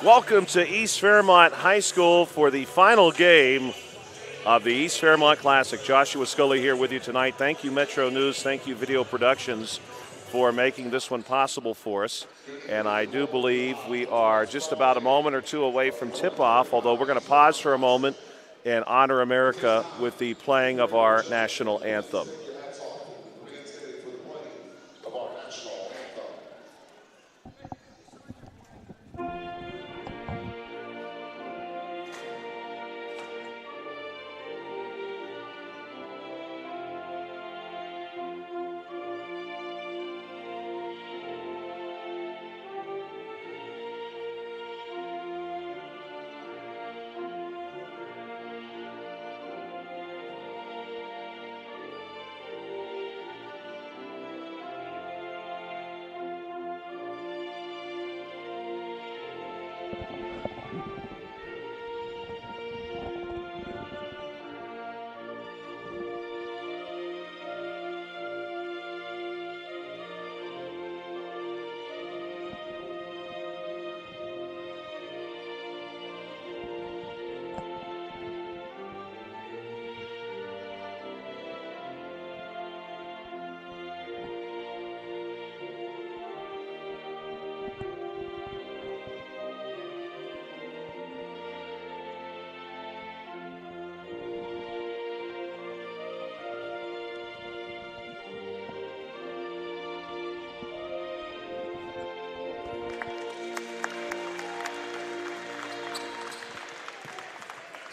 Welcome to East Fairmont High School for the final game of the East Fairmont Classic. Joshua Scully here with you tonight. Thank you, Metro News. Thank you, Video Productions, for making this one possible for us. And I do believe we are just about a moment or two away from tip-off, although we're going to pause for a moment and honor America with the playing of our national anthem.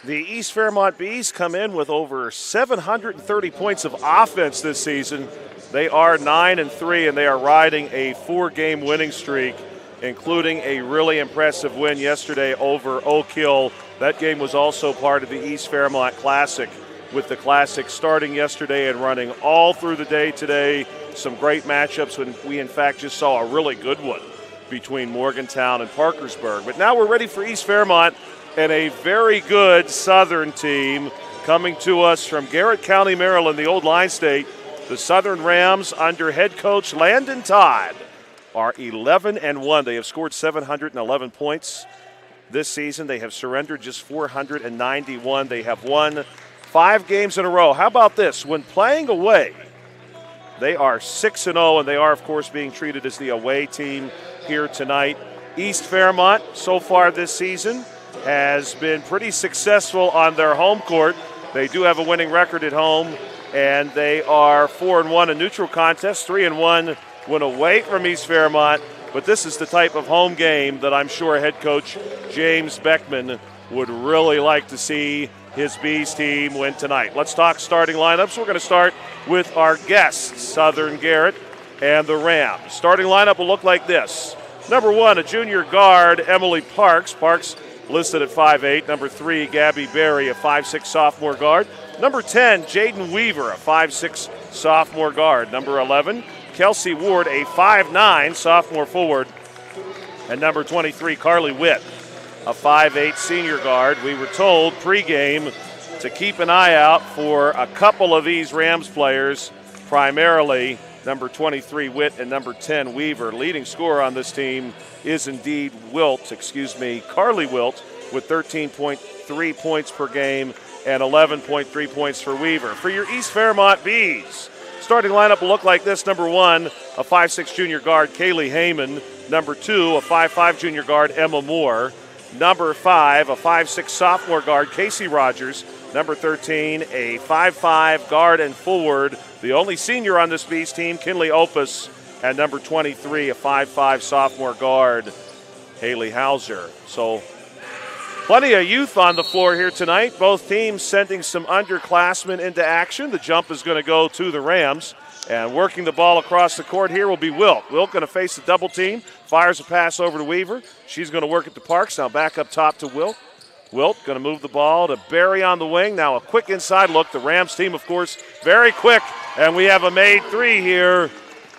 The East Fairmont Bees come in with over 730 points of offense this season. They are 9-3, and they are riding a 4-game winning streak, including a really impressive win yesterday over Oak Hill. That game was also part of the East Fairmont Classic, with the Classic starting yesterday and running all through the day today. Some great matchups when we, in fact, just saw a really good one between Morgantown and Parkersburg. But now we're ready for East Fairmont and a very good Southern team coming to us from Garrett County, Maryland, the old Line State. The Southern Rams under head coach Landon Todd are 11-1. They have scored 711 points this season. They have surrendered just 491. They have won 5 games in a row. How about this? When playing away, they are 6-0, and they are, of course, being treated as the away team here tonight. East Fairmont, so far this season, has been pretty successful on their home court. They do have a winning record at home, and they are 4-1 in neutral contests, 3-1 when away from East Fairmont. But this is the type of home game that I'm sure head coach James Beckman would really like to see his Bees team win tonight. Let's talk starting lineups. We're going to start with our guests, Southern Garrett and the Rams. Starting lineup will look like this. Number 1, a junior guard, Emily Parks. Parks listed at 5'8". Number 3, Gabby Berry, a 5'6" sophomore guard. Number 10, Jaden Weaver, a 5'6" sophomore guard. Number 11, Kelsey Ward, a 5'9" sophomore forward. And number 23, Carly Witt, a 5'8" senior guard. We were told pregame to keep an eye out for a couple of these Rams players, primarily number 23, Witt, and number 10, Weaver. Leading scorer on this team is indeed Carly Wilt, with 13.3 points per game and 11.3 points for Weaver. For your East Fairmont Bees, starting lineup will look like this. Number 1, a 5'6" junior guard, Kaylee Heyman. Number 2, a 5'5" junior guard, Emma Moore. Number 5, a 5'6" sophomore guard, Casey Rogers. Number 13, a 5'5" guard and forward, the only senior on this Bees team, Kinley Opus. And number 23, a 5'5" sophomore guard, Haley Hauser. So plenty of youth on the floor here tonight. Both teams sending some underclassmen into action. The jump is going to go to the Rams. And working the ball across the court here will be Wilt. Wilt going to face the double team. Fires a pass over to Weaver. She's going to work at the Parks. Now back up top to Wilt. Wilt going to move the ball to Berry on the wing. Now a quick inside look. The Rams team, of course, very quick. And we have a made 3 here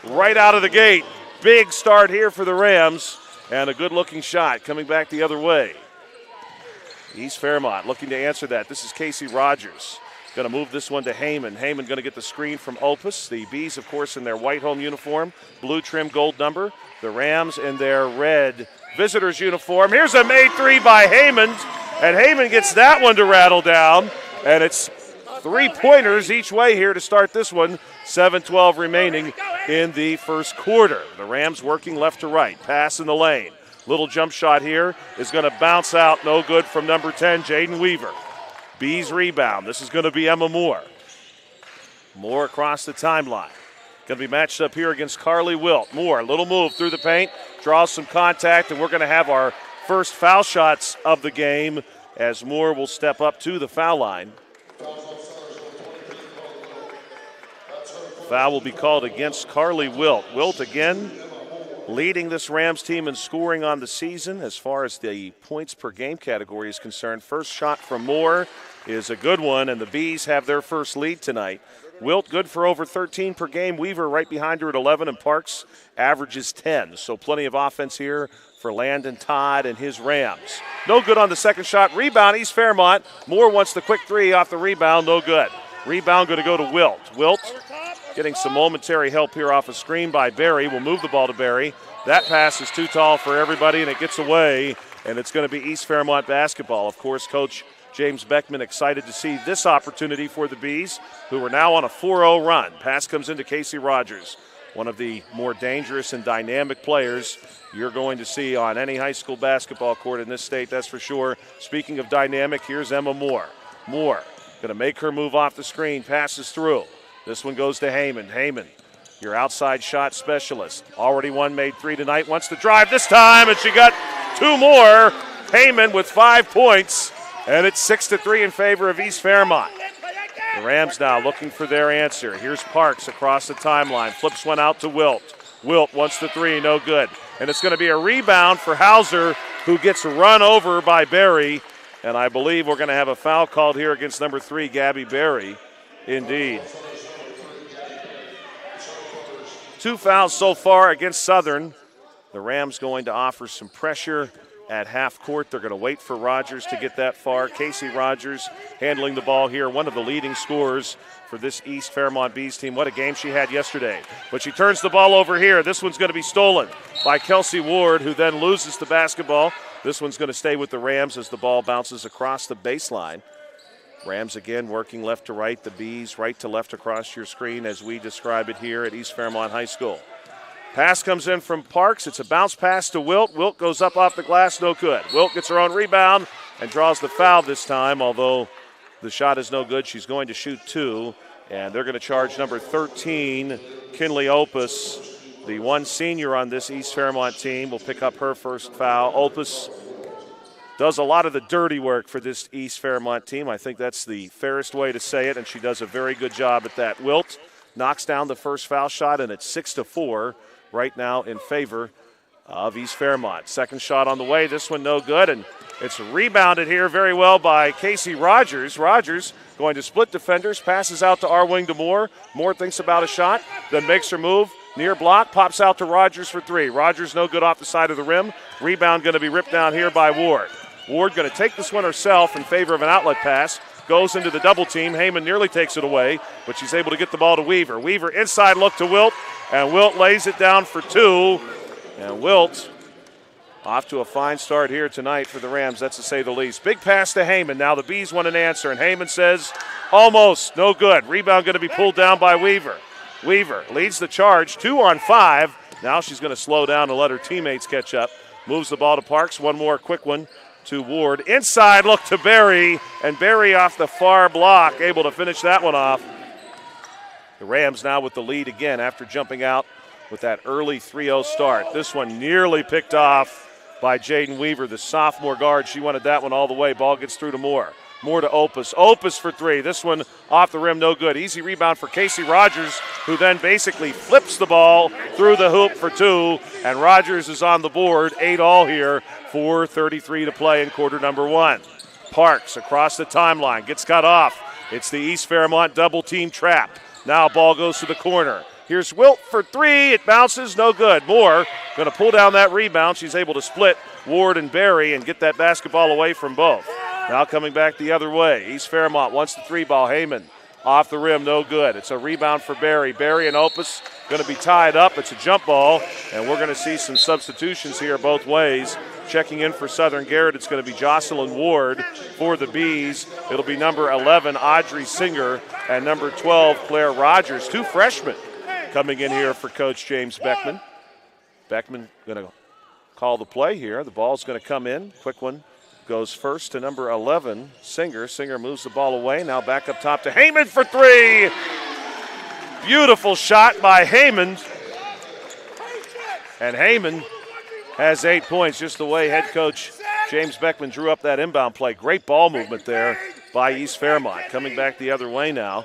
right out of the gate. Big start here for the Rams. And a good-looking shot coming back the other way. East Fairmont looking to answer that. This is Casey Rogers. Going to move this one to Heyman. Heyman going to get the screen from Opus. The Bees, of course, in their white home uniform, blue trim gold number. The Rams in their red visitor's uniform. Here's a made three by Heyman, and Heyman gets that one to rattle down, and it's 3-pointers each way here to start this one. 7:12 remaining in the first quarter. The Rams working left to right. Pass in the lane. Little jump shot here is going to bounce out. No good from number 10, Jaden Weaver. Bees rebound. This is going to be Emma Moore. Moore across the timeline. Going to be matched up here against Carly Wilt. Moore, little move through the paint, draws some contact, and we're going to have our first foul shots of the game as Moore will step up to the foul line. Foul will be called against Carly Wilt. Wilt again leading this Rams team in scoring on the season as far as the points per game category is concerned. First shot from Moore is a good one, and the Bees have their first lead tonight. Wilt good for over 13 per game. Weaver right behind her at 11, and Parks averages 10. So plenty of offense here for Landon Todd and his Rams. No good on the second shot. Rebound, East Fairmont. Moore wants the quick three off the rebound. No good. Rebound going to go to Wilt. Wilt getting some momentary help here off a screen by Berry. We'll move the ball to Berry. That pass is too tall for everybody, and it gets away, and it's going to be East Fairmont basketball. Of course, Coach James Beckman excited to see this opportunity for the Bees, who are now on a 4-0 run. Pass comes into Casey Rogers, one of the more dangerous and dynamic players you're going to see on any high school basketball court in this state, that's for sure. Speaking of dynamic, here's Emma Moore. Moore going to make her move off the screen, passes through. This one goes to Heyman. Heyman, your outside shot specialist. Already one made three tonight, wants to drive this time, and she got two more. Heyman with 5 points, and it's 6-3 in favor of East Fairmont. The Rams now looking for their answer. Here's Parks across the timeline. Flips one out to Wilt. Wilt wants the three, no good. And it's going to be a rebound for Hauser, who gets run over by Berry. And I believe we're going to have a foul called here against number 3, Gabby Berry. Indeed. 2 fouls so far against Southern. The Rams going to offer some pressure at half court. They're going to wait for Rogers to get that far. Casey Rogers handling the ball here, one of the leading scorers for this East Fairmont Bees team. What a game she had yesterday. But she turns the ball over here. This one's going to be stolen by Kelsey Ward, who then loses the basketball. This one's going to stay with the Rams as the ball bounces across the baseline. Rams again working left to right, the Bees right to left across your screen as we describe it here at East Fairmont High School. Pass comes in from Parks. It's a bounce pass to Wilt. Wilt goes up off the glass, no good. Wilt gets her own rebound and draws the foul this time, although the shot is no good. She's going to shoot 2, and they're going to charge number 13, Kinley Opus. The one senior on this East Fairmont team will pick up her first foul. Opus does a lot of the dirty work for this East Fairmont team. I think that's the fairest way to say it, and she does a very good job at that. Wilt knocks down the first foul shot, and it's 6-4 right now in favor of East Fairmont. Second shot on the way. This one no good, and it's rebounded here very well by Casey Rogers. Rogers going to split defenders, passes out to our wing to Moore. Moore thinks about a shot, then makes her move. Near block, pops out to Rogers for 3. Rogers no good off the side of the rim. Rebound going to be ripped down here by Ward. Ward going to take this one herself in favor of an outlet pass. Goes into the double team. Heyman nearly takes it away, but she's able to get the ball to Weaver. Weaver inside look to Wilt, and Wilt lays it down for 2. And Wilt off to a fine start here tonight for the Rams, that's to say the least. Big pass to Heyman. Now the Bees want an answer, and Heyman says almost, no good. Rebound going to be pulled down by Weaver. Weaver leads the charge, 2 on 5. Now she's going to slow down and let her teammates catch up. Moves the ball to Parks. One more quick one to Ward. Inside look to Berry, and Berry off the far block, able to finish that one off. The Rams now with the lead again after jumping out with that early 3-0 start. This one nearly picked off by Jaden Weaver, the sophomore guard. She wanted that one all the way. Ball gets through to Moore. Moore to Opus. Opus for 3. This one off the rim, no good. Easy rebound for Casey Rogers, who then basically flips the ball through the hoop for 2, and Rogers is on the board. 8 all here, 4:33 to play in quarter number 1. Parks across the timeline, gets cut off. It's the East Fairmont double team trap. Now ball goes to the corner. Here's Wilt for 3. It bounces, no good. Moore going to pull down that rebound. She's able to split Ward and Berry and get that basketball away from both. Now coming back the other way. East Fairmont wants the 3 ball. Heyman Off the rim, no good. It's a rebound for Barry. Barry and Opus going to be tied up. It's a jump ball, and we're going to see some substitutions here both ways. Checking in for Southern Garrett, it's going to be Jocelyn Ward. For the Bees, it'll be number 11, Audrey Singer, and number 12, Claire Rogers. 2 freshmen coming in here for Coach James Beckman. Beckman going to call the play here. The ball's going to come in. Quick one goes first to number 11, Singer. Singer moves the ball away. Now back up top to Heyman for 3. Beautiful shot by Heyman. And Heyman has 8 points, just the way head coach James Beckman drew up that inbound play. Great ball movement there by East Fairmont. Coming back the other way now,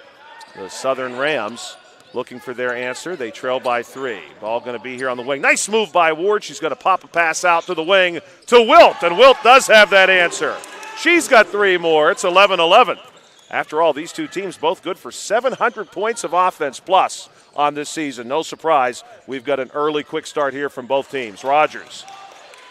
the Southern Rams looking for their answer. They trail by 3. Ball going to be here on the wing. Nice move by Ward. She's going to pop a pass out to the wing to Wilt, and Wilt does have that answer. She's got 3 more. It's 11-11. After all, these two teams both good for 700 points of offense plus on this season. No surprise, we've got an early quick start here from both teams. Rogers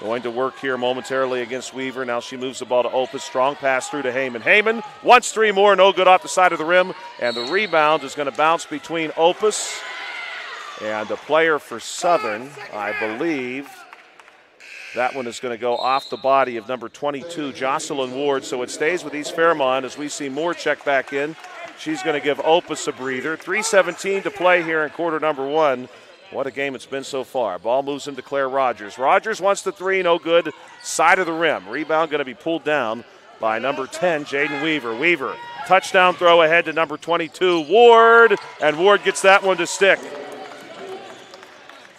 going to work here momentarily against Weaver. Now she moves the ball to Opus. Strong pass through to Heyman. Heyman wants 3 more, no good off the side of the rim. And the rebound is going to bounce between Opus and the player for Southern. I believe that one is going to go off the body of number 22, Jocelyn Ward. So it stays with East Fairmont as we see Moore check back in. She's going to give Opus a breather. 3:17 to play here in quarter number 1. What a game it's been so far. Ball moves into Claire Rogers. Rogers wants the 3, no good. Side of the rim. Rebound going to be pulled down by number 10, Jaden Weaver. Weaver, touchdown throw ahead to number 22, Ward. And Ward gets that one to stick.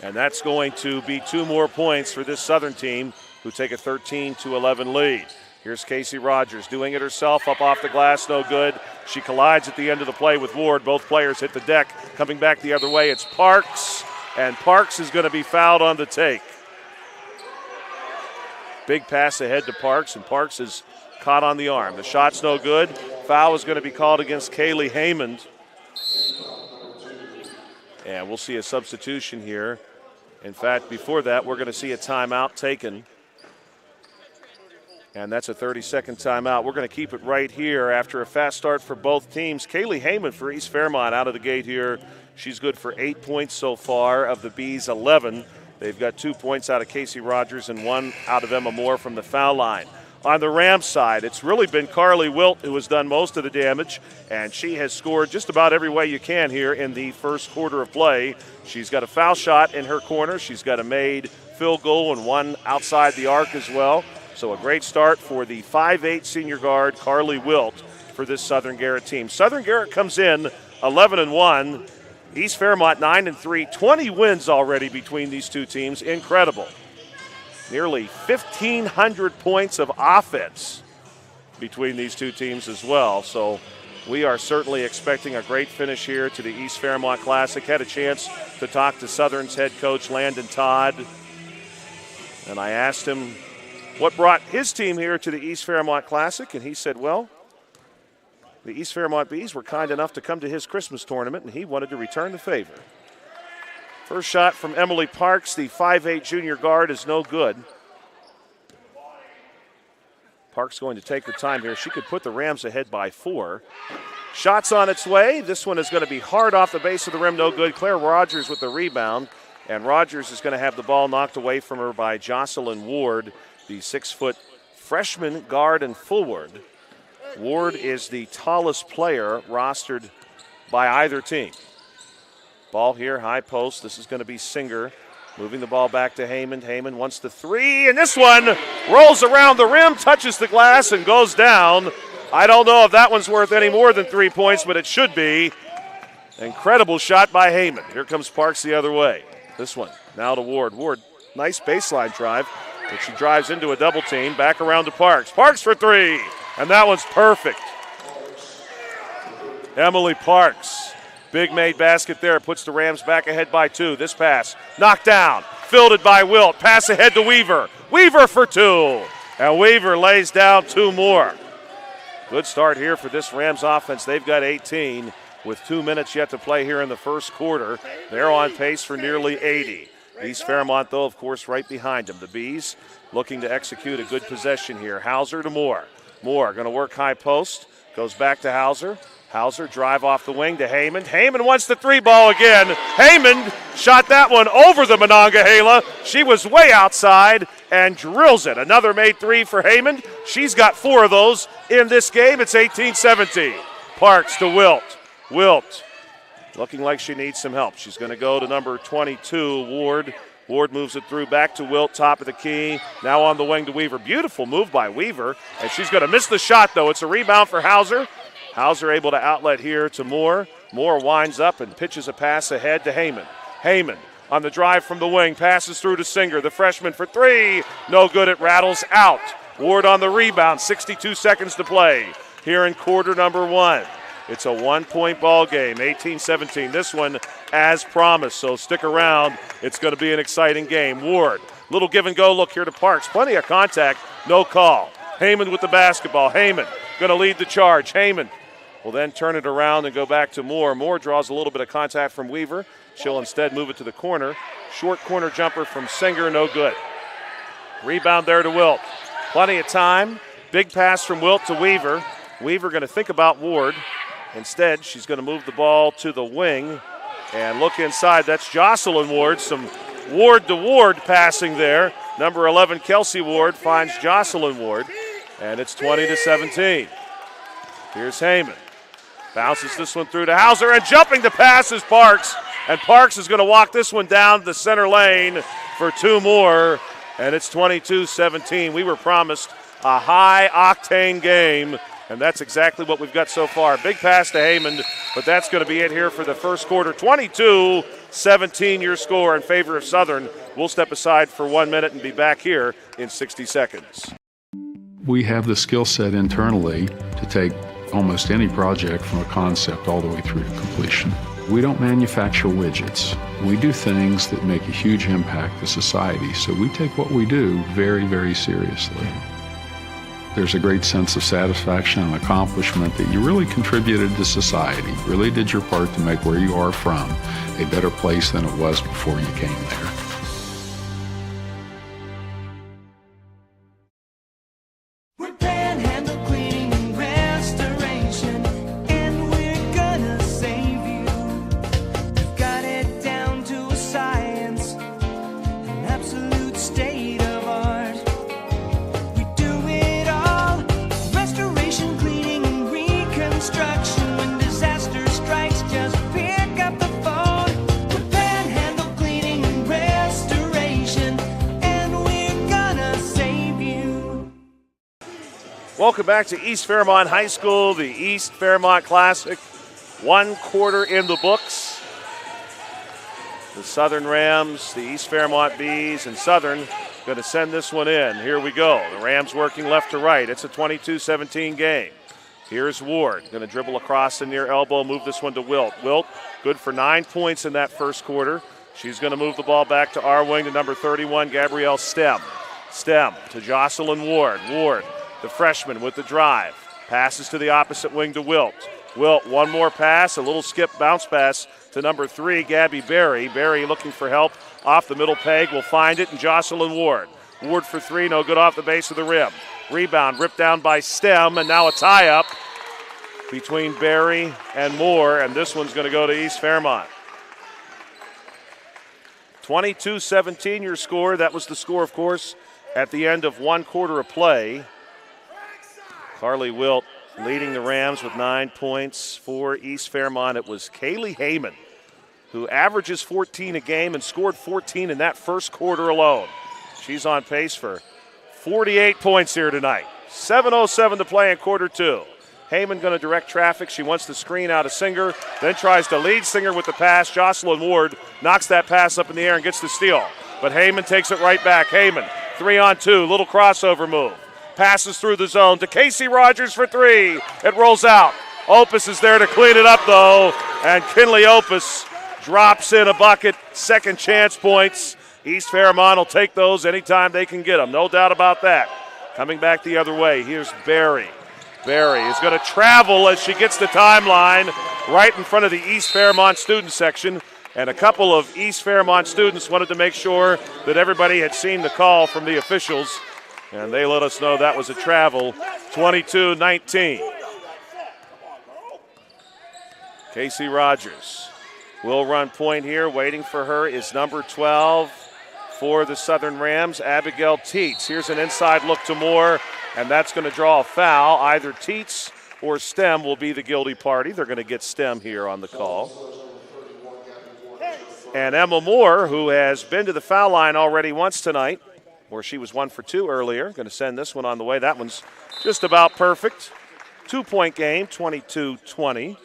And that's going to be 2 more points for this Southern team, who take a 13-11 lead. Here's Casey Rogers doing it herself, up off the glass, no good. She collides at the end of the play with Ward. Both players hit the deck. Coming back the other way, it's Parks. And Parks is going to be fouled on the take. Big pass ahead to Parks, and Parks is caught on the arm. The shot's no good. Foul is going to be called against Kaylee Haymond. And we'll see a substitution here. In fact, before that, we're going to see a timeout taken. And that's a 30-second timeout. We're going to keep it right here after a fast start for both teams. Kaylee Haymond for East Fairmont out of the gate here. She's good for 8 points so far of the Bees' 11. They've got 2 points out of Casey Rogers and 1 out of Emma Moore from the foul line. On the Rams side, it's really been Carly Wilt who has done most of the damage, and she has scored just about every way you can here in the first quarter of play. She's got a foul shot in her corner. She's got a made field goal and 1 outside the arc as well. So a great start for the 5'8 senior guard, Carly Wilt, for this Southern Garrett team. Southern Garrett comes in 11-1. East Fairmont 9-3. 20 wins already between these two teams. Incredible. Nearly 1,500 points of offense between these two teams as well. So we are certainly expecting a great finish here to the East Fairmont Classic. Had a chance to talk to Southern's head coach, Landon Todd, and I asked him what brought his team here to the East Fairmont Classic, and he said, well, the East Fairmont Bees were kind enough to come to his Christmas tournament, and he wanted to return the favor. First shot from Emily Parks, the 5'8 junior guard, is no good. Parks going to take her time here. She could put the Rams ahead by 4. Shots on its way. This one is going to be hard off the base of the rim, no good. Claire Rogers with the rebound, and Rogers is going to have the ball knocked away from her by Jocelyn Ward, the 6-foot freshman guard and forward. Ward is the tallest player rostered by either team. Ball here, high post. This is going to be Singer. Moving the ball back to Heyman. Heyman wants the 3, and this one rolls around the rim, touches the glass, and goes down. I don't know if that one's worth any more than 3 points, but it should be. Incredible shot by Heyman. Here comes Parks the other way. This one now to Ward. Ward, nice baseline drive, but she drives into a double team. Back around to Parks. Parks for 3, and that one's perfect. Emily Parks. Big made basket there, puts the Rams back ahead by 2. This pass, knocked down, fielded by Wilt. Pass ahead to Weaver. Weaver for 2, and Weaver lays down 2 more. Good start here for this Rams offense. They've got 18 with 2 minutes yet to play here in the first quarter. They're on pace for nearly 80. East Fairmont, though, of course, right behind them. The Bees looking to execute a good possession here. Hauser to Moore. Moore going to work high post, goes back to Hauser. Hauser drive off the wing to Heyman. Heyman wants the three ball again. Heyman shot that one over the Monongahela. She was way outside and drills it. Another made three for Heyman. She's got 4 of those in this game. It's 18-17. Parks to Wilt. Wilt looking like she needs some help. She's going to go to number 22, Ward. Ward moves it through back to Wilt, top of the key. Now on the wing to Weaver. Beautiful move by Weaver. And she's going to miss the shot, though. It's a rebound for Hauser. Hauser able to outlet here to Moore. Moore winds up and pitches a pass ahead to Heyman. Heyman on the drive from the wing. Passes through to Singer, the freshman, for 3. No good. It rattles out. Ward on the rebound. 62 seconds to play here in quarter number 1. It's a 1-point ball game, 18-17. This one as promised, so stick around. It's going to be an exciting game. Ward, little give and go look here to Parks. Plenty of contact, no call. Heyman with the basketball. Heyman going to lead the charge. Heyman will then turn it around and go back to Moore. Moore draws a little bit of contact from Weaver. She'll instead move it to the corner. Short corner jumper from Singer, no good. Rebound there to Wilt. Plenty of time. Big pass from Wilt to Weaver. Weaver going to think about Ward. Instead, she's going to move the ball to the wing and look inside. That's Jocelyn Ward. Some Ward-to-Ward passing there. Number 11, Kelsey Ward, finds Jocelyn Ward, and it's 20-17. Here's Heyman. Bounces this one through to Hauser, and jumping to pass is Parks. And Parks is going to walk this one down the center lane for 2 more, and it's 22-17. We were promised a high-octane game, and that's exactly what we've got so far. Big pass to Heyman, but that's going to be it here for the first quarter. 22-17 your score in favor of Southern. We'll step aside for 1 minute and be back here in 60 seconds. We have the skill set internally to take almost any project from a concept all the way through to completion. We don't manufacture widgets. We do things that make a huge impact to society, so we take what we do very, very seriously. There's a great sense of satisfaction and accomplishment that you really contributed to society, really did your part to make where you are from a better place than it was before you came there. Welcome back to East Fairmont High School, the East Fairmont Classic. 1 quarter in the books. The Southern Rams, the East Fairmont Bees, and Southern going to send this one in. Here we go. The Rams working left to right. It's a 22-17 game. Here's Ward, going to dribble across the near elbow, move this one to Wilt. Wilt, good for 9 points in that first quarter. She's going to move the ball back to our wing to number 31, Gabrielle Stem. Stem to Jocelyn Ward. Ward, the freshman with the drive. Passes to the opposite wing to Wilt. Wilt, one more pass, a little skip bounce pass to number 3, Gabby Berry. Berry looking for help off the middle peg, will find it, and Jocelyn Ward. Ward for 3, no good off the base of the rim. Rebound ripped down by Stem, and now a tie-up between Berry and Moore, and this one's going to go to East Fairmont. 22-17 your score. That was the score, of course, at the end of 1 quarter of play. Carly Wilt leading the Rams with 9 points. For East Fairmont, it was Kaylee Heyman, who averages 14 a game and scored 14 in that first quarter alone. She's on pace for 48 points here tonight. 7:07 to play in quarter 2. Heyman going to direct traffic. She wants the screen out of Singer, then tries to lead Singer with the pass. Jocelyn Ward knocks that pass up in the air and gets the steal. But Heyman takes it right back. Heyman, 3-on-2, little crossover move. Passes through the zone to Casey Rogers for 3. It rolls out. Opus is there to clean it up, though, and Kinley Opus drops in a bucket. Second chance points. East Fairmont will take those anytime they can get them. No doubt about that. Coming back the other way, here's Berry. Berry is going to travel as she gets the timeline right in front of the East Fairmont student section. And a couple of East Fairmont students wanted to make sure that everybody had seen the call from the officials. And they let us know that was a travel. 22-19. Casey Rogers will run point here. Waiting for her is number 12 for the Southern Rams, Abigail Teets. Here's an inside look to Moore, and that's going to draw a foul. Either Teets or Stem will be the guilty party. They're going to get Stem here on the call. And Emma Moore, who has been to the foul line already once tonight, where she was 1 for 2 earlier, going to send this one on the way. That one's just about perfect. 2-point game, 22-20.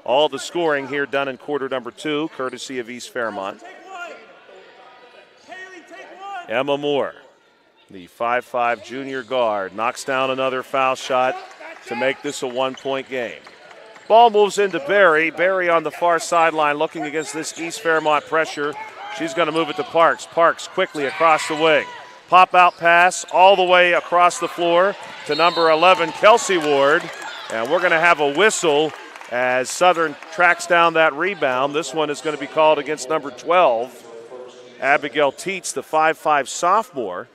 All the scoring here done in quarter number 2, courtesy of East Fairmont. Emma Moore, the 5'5 junior guard, knocks down another foul shot to make this a 1-point game. Ball moves into Barry. Barry on the far sideline looking against this East Fairmont pressure. She's going to move it to Parks. Parks quickly across the wing. Pop-out pass all the way across the floor to number 11, Kelsey Ward. And we're going to have a whistle as Southern tracks down that rebound. This one is going to be called against number 12, Abigail Teets, the 5'5 sophomore.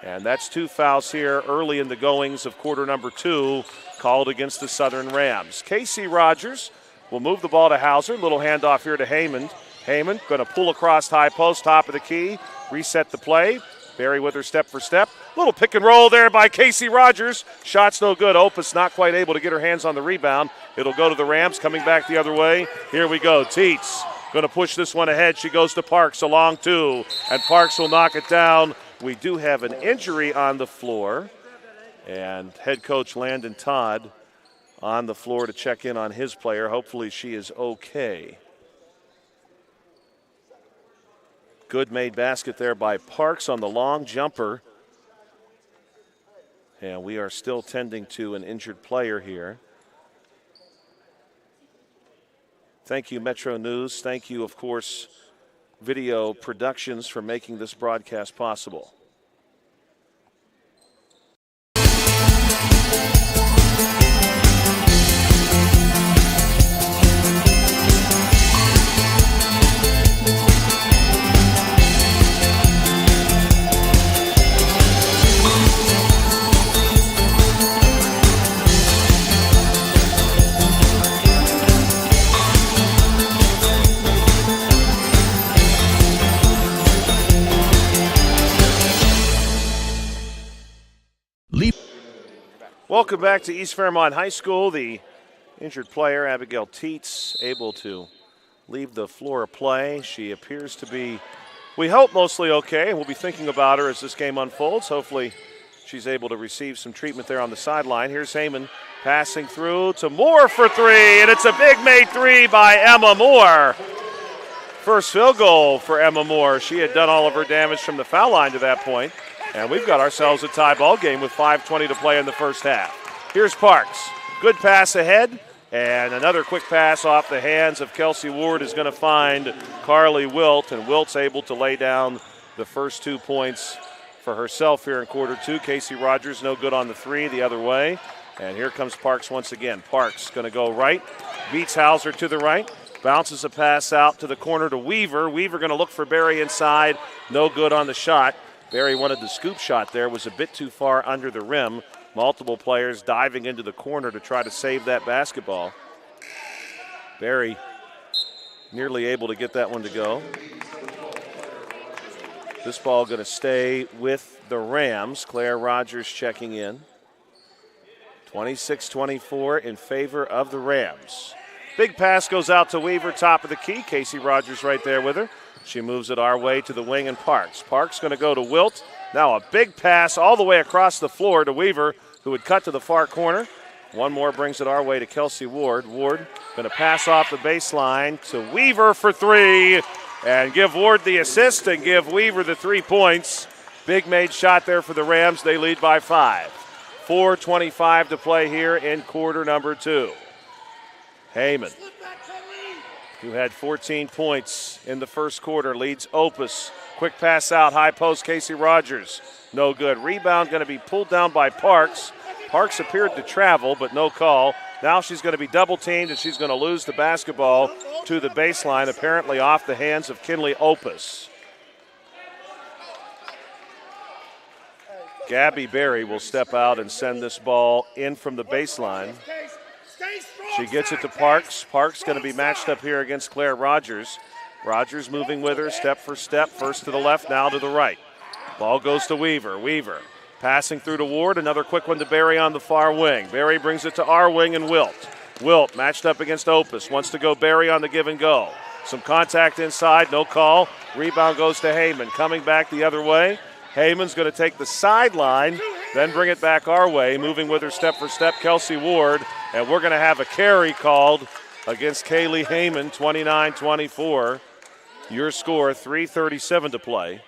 And that's 2 fouls here early in the goings of quarter number 2, called against the Southern Rams. Casey Rogers will move the ball to Hauser. Little handoff here to Heyman. Heyman going to pull across high post, top of the key, reset the play. Barry with her step for step. Little pick and roll there by Casey Rogers. Shot's no good. Opus not quite able to get her hands on the rebound. It'll go to the Rams, coming back the other way. Here we go. Teets going to push this one ahead. She goes to Parks, a long 2, and Parks will knock it down. We do have an injury on the floor, and head coach Landon Todd on the floor to check in on his player. Hopefully she is okay. Good made basket there by Parks on the long jumper. And we are still tending to an injured player here. Thank you, Metro News. Thank you, of course, Video Productions, for making this broadcast possible. Welcome back to East Fairmont High School. The injured player, Abigail Teets, able to leave the floor of play. She appears to be, we hope, mostly okay, and we'll be thinking about her as this game unfolds. Hopefully she's able to receive some treatment there on the sideline. Here's Heyman passing through to Moore for 3, and it's a big made 3 by Emma Moore. First field goal for Emma Moore. She had done all of her damage from the foul line to that point. And we've got ourselves a tie ball game with 5:20 to play in the first half. Here's Parks. Good pass ahead, and another quick pass off the hands of Kelsey Ward is going to find Carly Wilt, and Wilt's able to lay down the first 2 points for herself here in quarter 2. Casey Rogers no good on the 3 the other way. And here comes Parks once again. Parks going to go right, beats Hauser to the right, bounces a pass out to the corner to Weaver. Weaver going to look for Barry inside, no good on the shot. Barry wanted the scoop shot there, was a bit too far under the rim. Multiple players diving into the corner to try to save that basketball. Barry nearly able to get that one to go. This ball going to stay with the Rams. Claire Rogers checking in. 26-24 in favor of the Rams. Big pass goes out to Weaver, top of the key. Casey Rogers right there with her. She moves it our way to the wing and Parks. Parks going to go to Wilt. Now a big pass all the way across the floor to Weaver, who would cut to the far corner. One more brings it our way to Kelsey Ward. Ward going to pass off the baseline to Weaver for 3 and give Ward the assist and give Weaver the 3 points. Big made shot there for the Rams. They lead by 5. 4:25 to play here in quarter number 2. Heyman, who had 14 points in the first quarter, leads Opus. Quick pass out, high post, Casey Rogers. No good. Rebound going to be pulled down by Parks. Parks appeared to travel, but no call. Now she's going to be double teamed, and she's going to lose the basketball to the baseline, apparently off the hands of Kinley Opus. Gabby Berry will step out and send this ball in from the baseline. She gets it to Parks. Parks going to be matched up here against Claire Rogers. Rogers moving with her step for step, first to the left, now to the right. Ball goes to Weaver. Weaver passing through to Ward. Another quick one to Barry on the far wing. Barry brings it to our wing and Wilt. Wilt matched up against Opus. Wants to go Barry on the give and go. Some contact inside, no call. Rebound goes to Heyman. Coming back the other way. Heyman's going to take the sideline, then bring it back our way. Moving with her step for step, Kelsey Ward. And we're going to have a carry called against Kaylee Heyman, 29-24. Your score, 3:37 to play.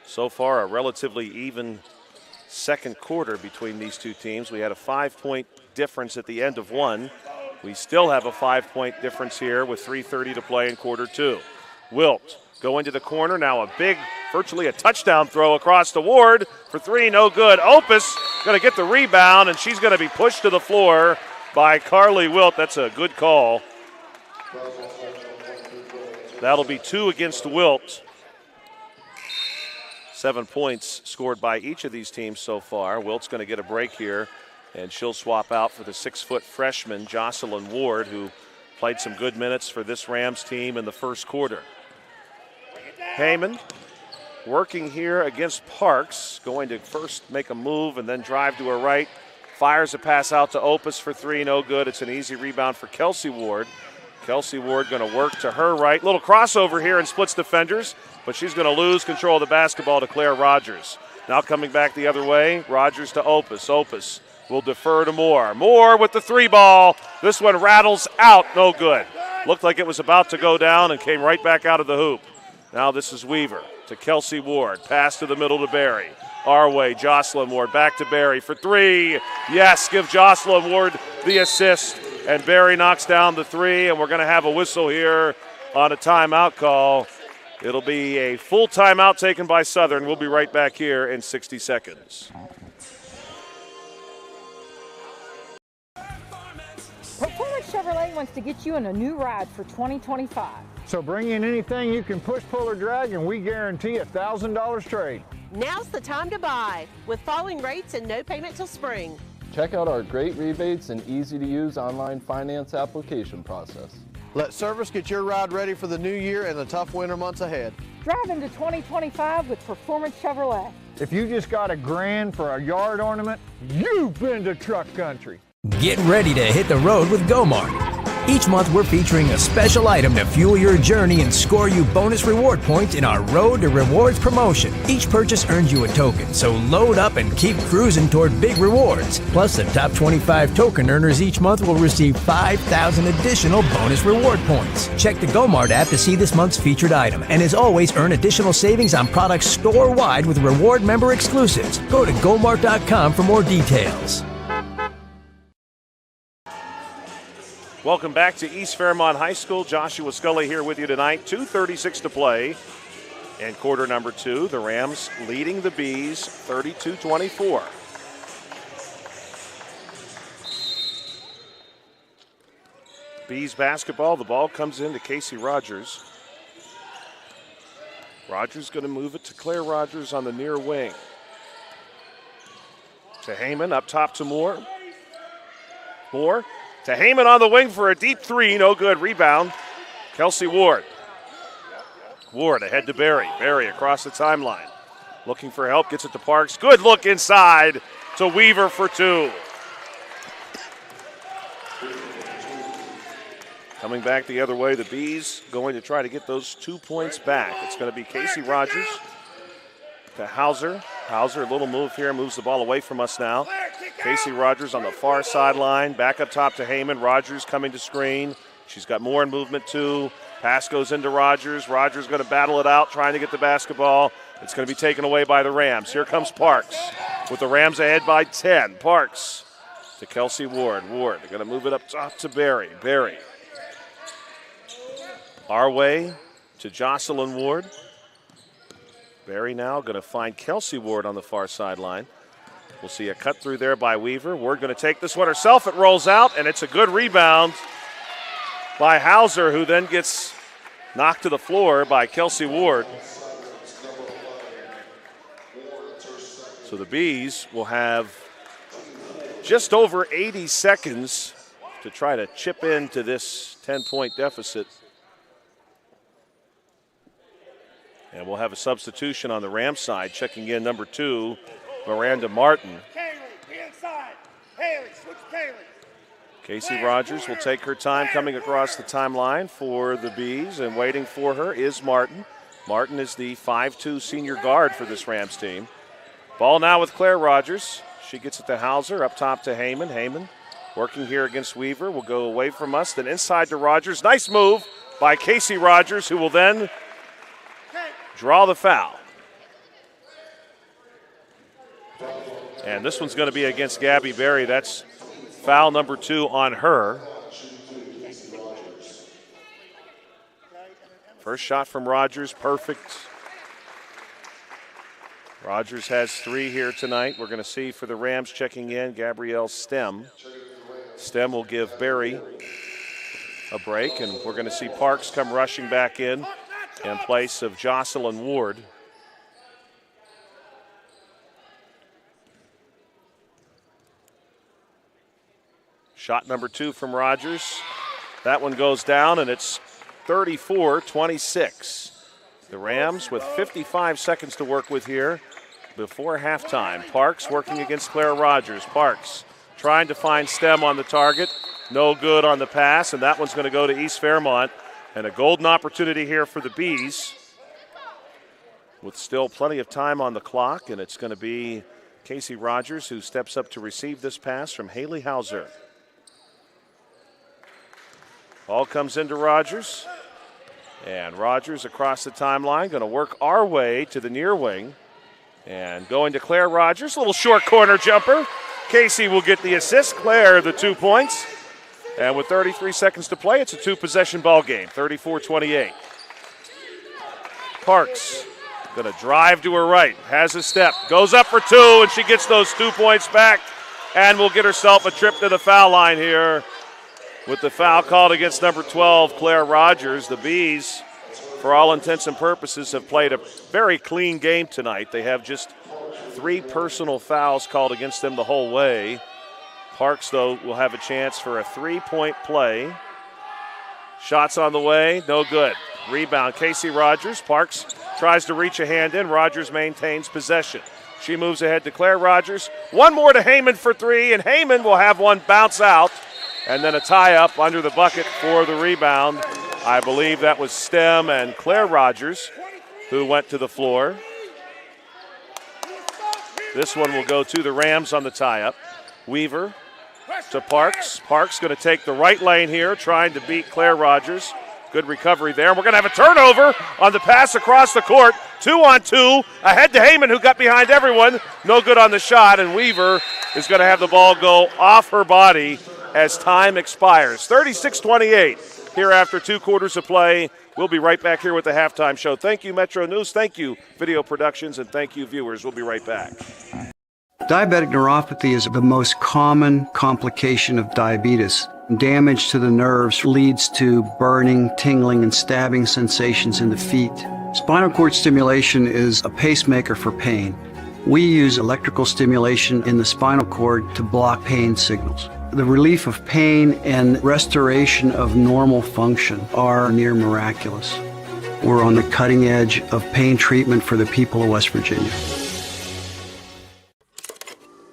So far, a relatively even second quarter between these two teams. We had a 5-point difference at the end of one. We still have a 5-point difference here with 3:30 to play in quarter two. Wilt going to the corner. Now a big, virtually a touchdown throw across the Ward for three, no good. Opus going to get the rebound, and she's going to be pushed to the floor by Carly Wilt. That's a good call. That'll be 2 against Wilt. 7 points scored by each of these teams so far. Wilt's going to get a break here, and she'll swap out for the 6-foot freshman, Jocelyn Ward, who played some good minutes for this Rams team in the first quarter. Heyman working here against Parks, going to first make a move and then drive to her right. Fires a pass out to Opus for three, no good. It's an easy rebound for Kelsey Ward. Kelsey Ward going to work to her right. Little crossover here and splits defenders, but she's going to lose control of the basketball to Claire Rogers. Now coming back the other way, Rogers to Opus. Opus will defer to Moore. Moore with the three ball. This one rattles out, no good. Looked like it was about to go down and came right back out of the hoop. Now this is Weaver to Kelsey Ward. Pass to the middle to Barry. Our way, Jocelyn Ward back to Barry for three. Yes, give Jocelyn Ward the assist. And Barry knocks down the three, and we're going to have a whistle here on a timeout call. It'll be a full timeout taken by Southern. We'll be right back here in 60 seconds. Performance Chevrolet wants to get you in a new ride for 2025. So bring in anything you can push, pull, or drag, and we guarantee $1,000 trade. Now's the time to buy, with falling rates and no payment till spring. Check out our great rebates and easy-to-use online finance application process. Let service get your ride ready for the new year and the tough winter months ahead. Drive into 2025 with Performance Chevrolet. If you just got $1,000 for a yard ornament, you've been to truck country. Get ready to hit the road with GoMart. Each month we're featuring a special item to fuel your journey and score you bonus reward points in our Road to Rewards promotion. Each purchase earns you a token, so load up and keep cruising toward big rewards. Plus, the top 25 token earners each month will receive 5,000 additional bonus reward points. Check the GoMart app to see this month's featured item, and as always, earn additional savings on products store-wide with reward member exclusives. Go to GoMart.com for more details. Welcome back to East Fairmont High School. Joshua Scully here with you tonight. 2:36 to play in quarter number two. The Rams leading the Bees 32-24. Bees basketball. The ball comes in to Casey Rogers. Rogers going to move it to Claire Rogers on the near wing. To Heyman, up top to Moore. Moore. To Heyman on the wing for a deep three, no good. Rebound, Kelsey Ward. Ward ahead to Barry. Barry across the timeline. Looking for help, gets it to Parks. Good look inside to Weaver for two. Coming back the other way, the Bees going to try to get those 2 points back. It's going to be Casey Rogers to Hauser. Hauser, a little move here, moves the ball away from us now. Casey Rogers on the far sideline, back up top to Heyman. Rogers coming to screen. She's got more in movement too. Pass goes into Rogers. Rogers going to battle it out, trying to get the basketball. It's going to be taken away by the Rams. Here comes Parks with the Rams ahead by 10. Parks to Kelsey Ward. Ward, they're going to move it up top to Barry. Barry. Our way to Jocelyn Ward. Barry now going to find Kelsey Ward on the far sideline. We'll see a cut through there by Weaver. Ward going to take this one herself. It rolls out, and it's a good rebound by Hauser, who then gets knocked to the floor by Kelsey Ward. So the Bees will have just over 80 seconds to try to chip into this 10-point deficit. And we'll have a substitution on the Rams side. Checking in number 2, Miranda Martin. Casey Rogers will take her time coming across the timeline for the Bees, and waiting for her is Martin. Martin is the 5'2" senior guard for this Rams team. Ball now with Claire Rogers. She gets it to Hauser, up top to Heyman. Heyman working here against Weaver, will go away from us, then inside to Rogers. Nice move by Casey Rogers, who will then draw the foul. And this one's going to be against Gabby Berry. That's foul number 2 on her. First shot from Rogers, perfect. Rogers has 3 here tonight. We're going to see for the Rams checking in, Gabrielle Stem. Stem will give Berry a break, and we're going to see Parks come rushing back in place of Jocelyn Ward. Shot number 2 from Rogers. That one goes down, and it's 34-26. The Rams with 55 seconds to work with here before halftime. Parks working against Claire Rogers. Parks trying to find Stem on the target. No good on the pass, and that one's going to go to East Fairmont. And a golden opportunity here for the Bees with still plenty of time on the clock, and it's going to be Casey Rogers who steps up to receive this pass from Haley Hauser. Ball comes into Rogers, and Rogers across the timeline, going to work our way to the near wing, and going to Claire Rogers, a little short corner jumper. Casey will get the assist, Claire the 2 points, and with 33 seconds to play, it's a 2-possession ball game, 34-28. Parks going to drive to her right, has a step, goes up for 2, and she gets those 2 points back, and will get herself a trip to the foul line here. With the foul called against number 12, Claire Rogers. The Bees, for all intents and purposes, have played a very clean game tonight. They have just 3 personal fouls called against them the whole way. Parks, though, will have a chance for a 3-point play. Shots on the way, no good. Rebound, Casey Rogers. Parks tries to reach a hand in. Rogers maintains possession. She moves ahead to Claire Rogers. One more to Heyman for 3, and Heyman will have one bounce out. And then a tie-up under the bucket for the rebound. I believe that was Stem and Claire Rogers who went to the floor. This one will go to the Rams on the tie-up. Weaver to Parks. Parks going to take the right lane here, trying to beat Claire Rogers. Good recovery there. We're going to have a turnover on the pass across the court. 2-on-2. Ahead to Heyman, who got behind everyone. No good on the shot, and Weaver is going to have the ball go off her body as time expires. 36-28 here after 2 quarters of play. We'll be right back here with the halftime show. Thank you, Metro News. Thank you, Video Productions, and thank you, viewers. We'll be right back. Diabetic neuropathy is the most common complication of diabetes. Damage to the nerves leads to burning, tingling, and stabbing sensations in the feet. Spinal cord stimulation is a pacemaker for pain. We use electrical stimulation in the spinal cord to block pain signals. The relief of pain and restoration of normal function are near miraculous. We're on the cutting edge of pain treatment for the people of West Virginia.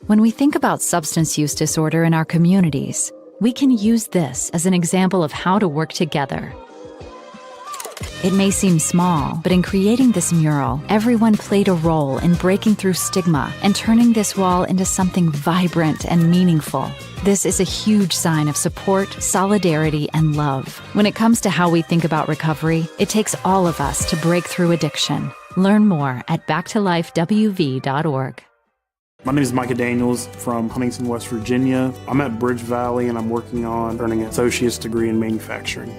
When we think about substance use disorder in our communities, we can use this as an example of how to work together. It may seem small, but in creating this mural, everyone played a role in breaking through stigma and turning this wall into something vibrant and meaningful. This is a huge sign of support, solidarity, and love. When it comes to how we think about recovery, it takes all of us to break through addiction. Learn more at backtolifewv.org. My name is Micah Daniels from Huntington, West Virginia. I'm at Bridge Valley and I'm working on earning an associate's degree in manufacturing.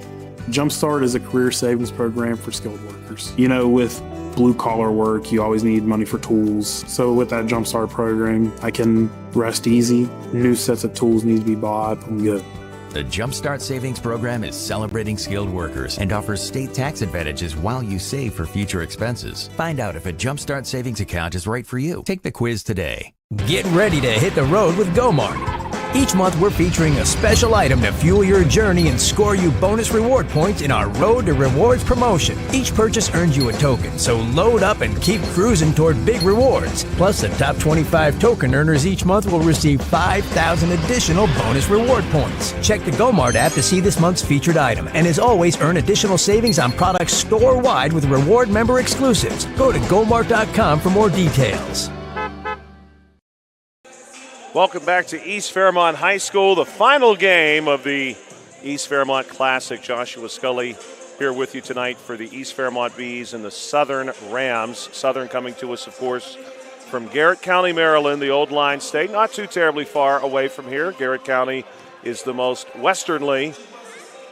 Jumpstart is a career savings program for skilled workers. You know, with blue-collar work, you always need money for tools. So with that Jumpstart program, I can rest easy. New sets of tools need to be bought. I'm good. The Jumpstart Savings Program is celebrating skilled workers and offers state tax advantages while you save for future expenses. Find out if a Jumpstart Savings account is right for you. Take the quiz today. Get ready to hit the road with GoMart. Each month, we're featuring a special item to fuel your journey and score you bonus reward points in our Road to Rewards promotion. Each purchase earns you a token, so load up and keep cruising toward big rewards. Plus, the top 25 token earners each month will receive 5,000 additional bonus reward points. Check the GoMart app to see this month's featured item. And as always, earn additional savings on products store-wide with reward member exclusives. Go to gomart.com for more details. Welcome back to East Fairmont High School, the final game of the East Fairmont Classic. Joshua Scully here with you tonight for the East Fairmont Bees and the Southern Rams. Southern coming to us, of course, from Garrett County, Maryland, the old line state. Not too terribly far away from here. Garrett County is the most westernly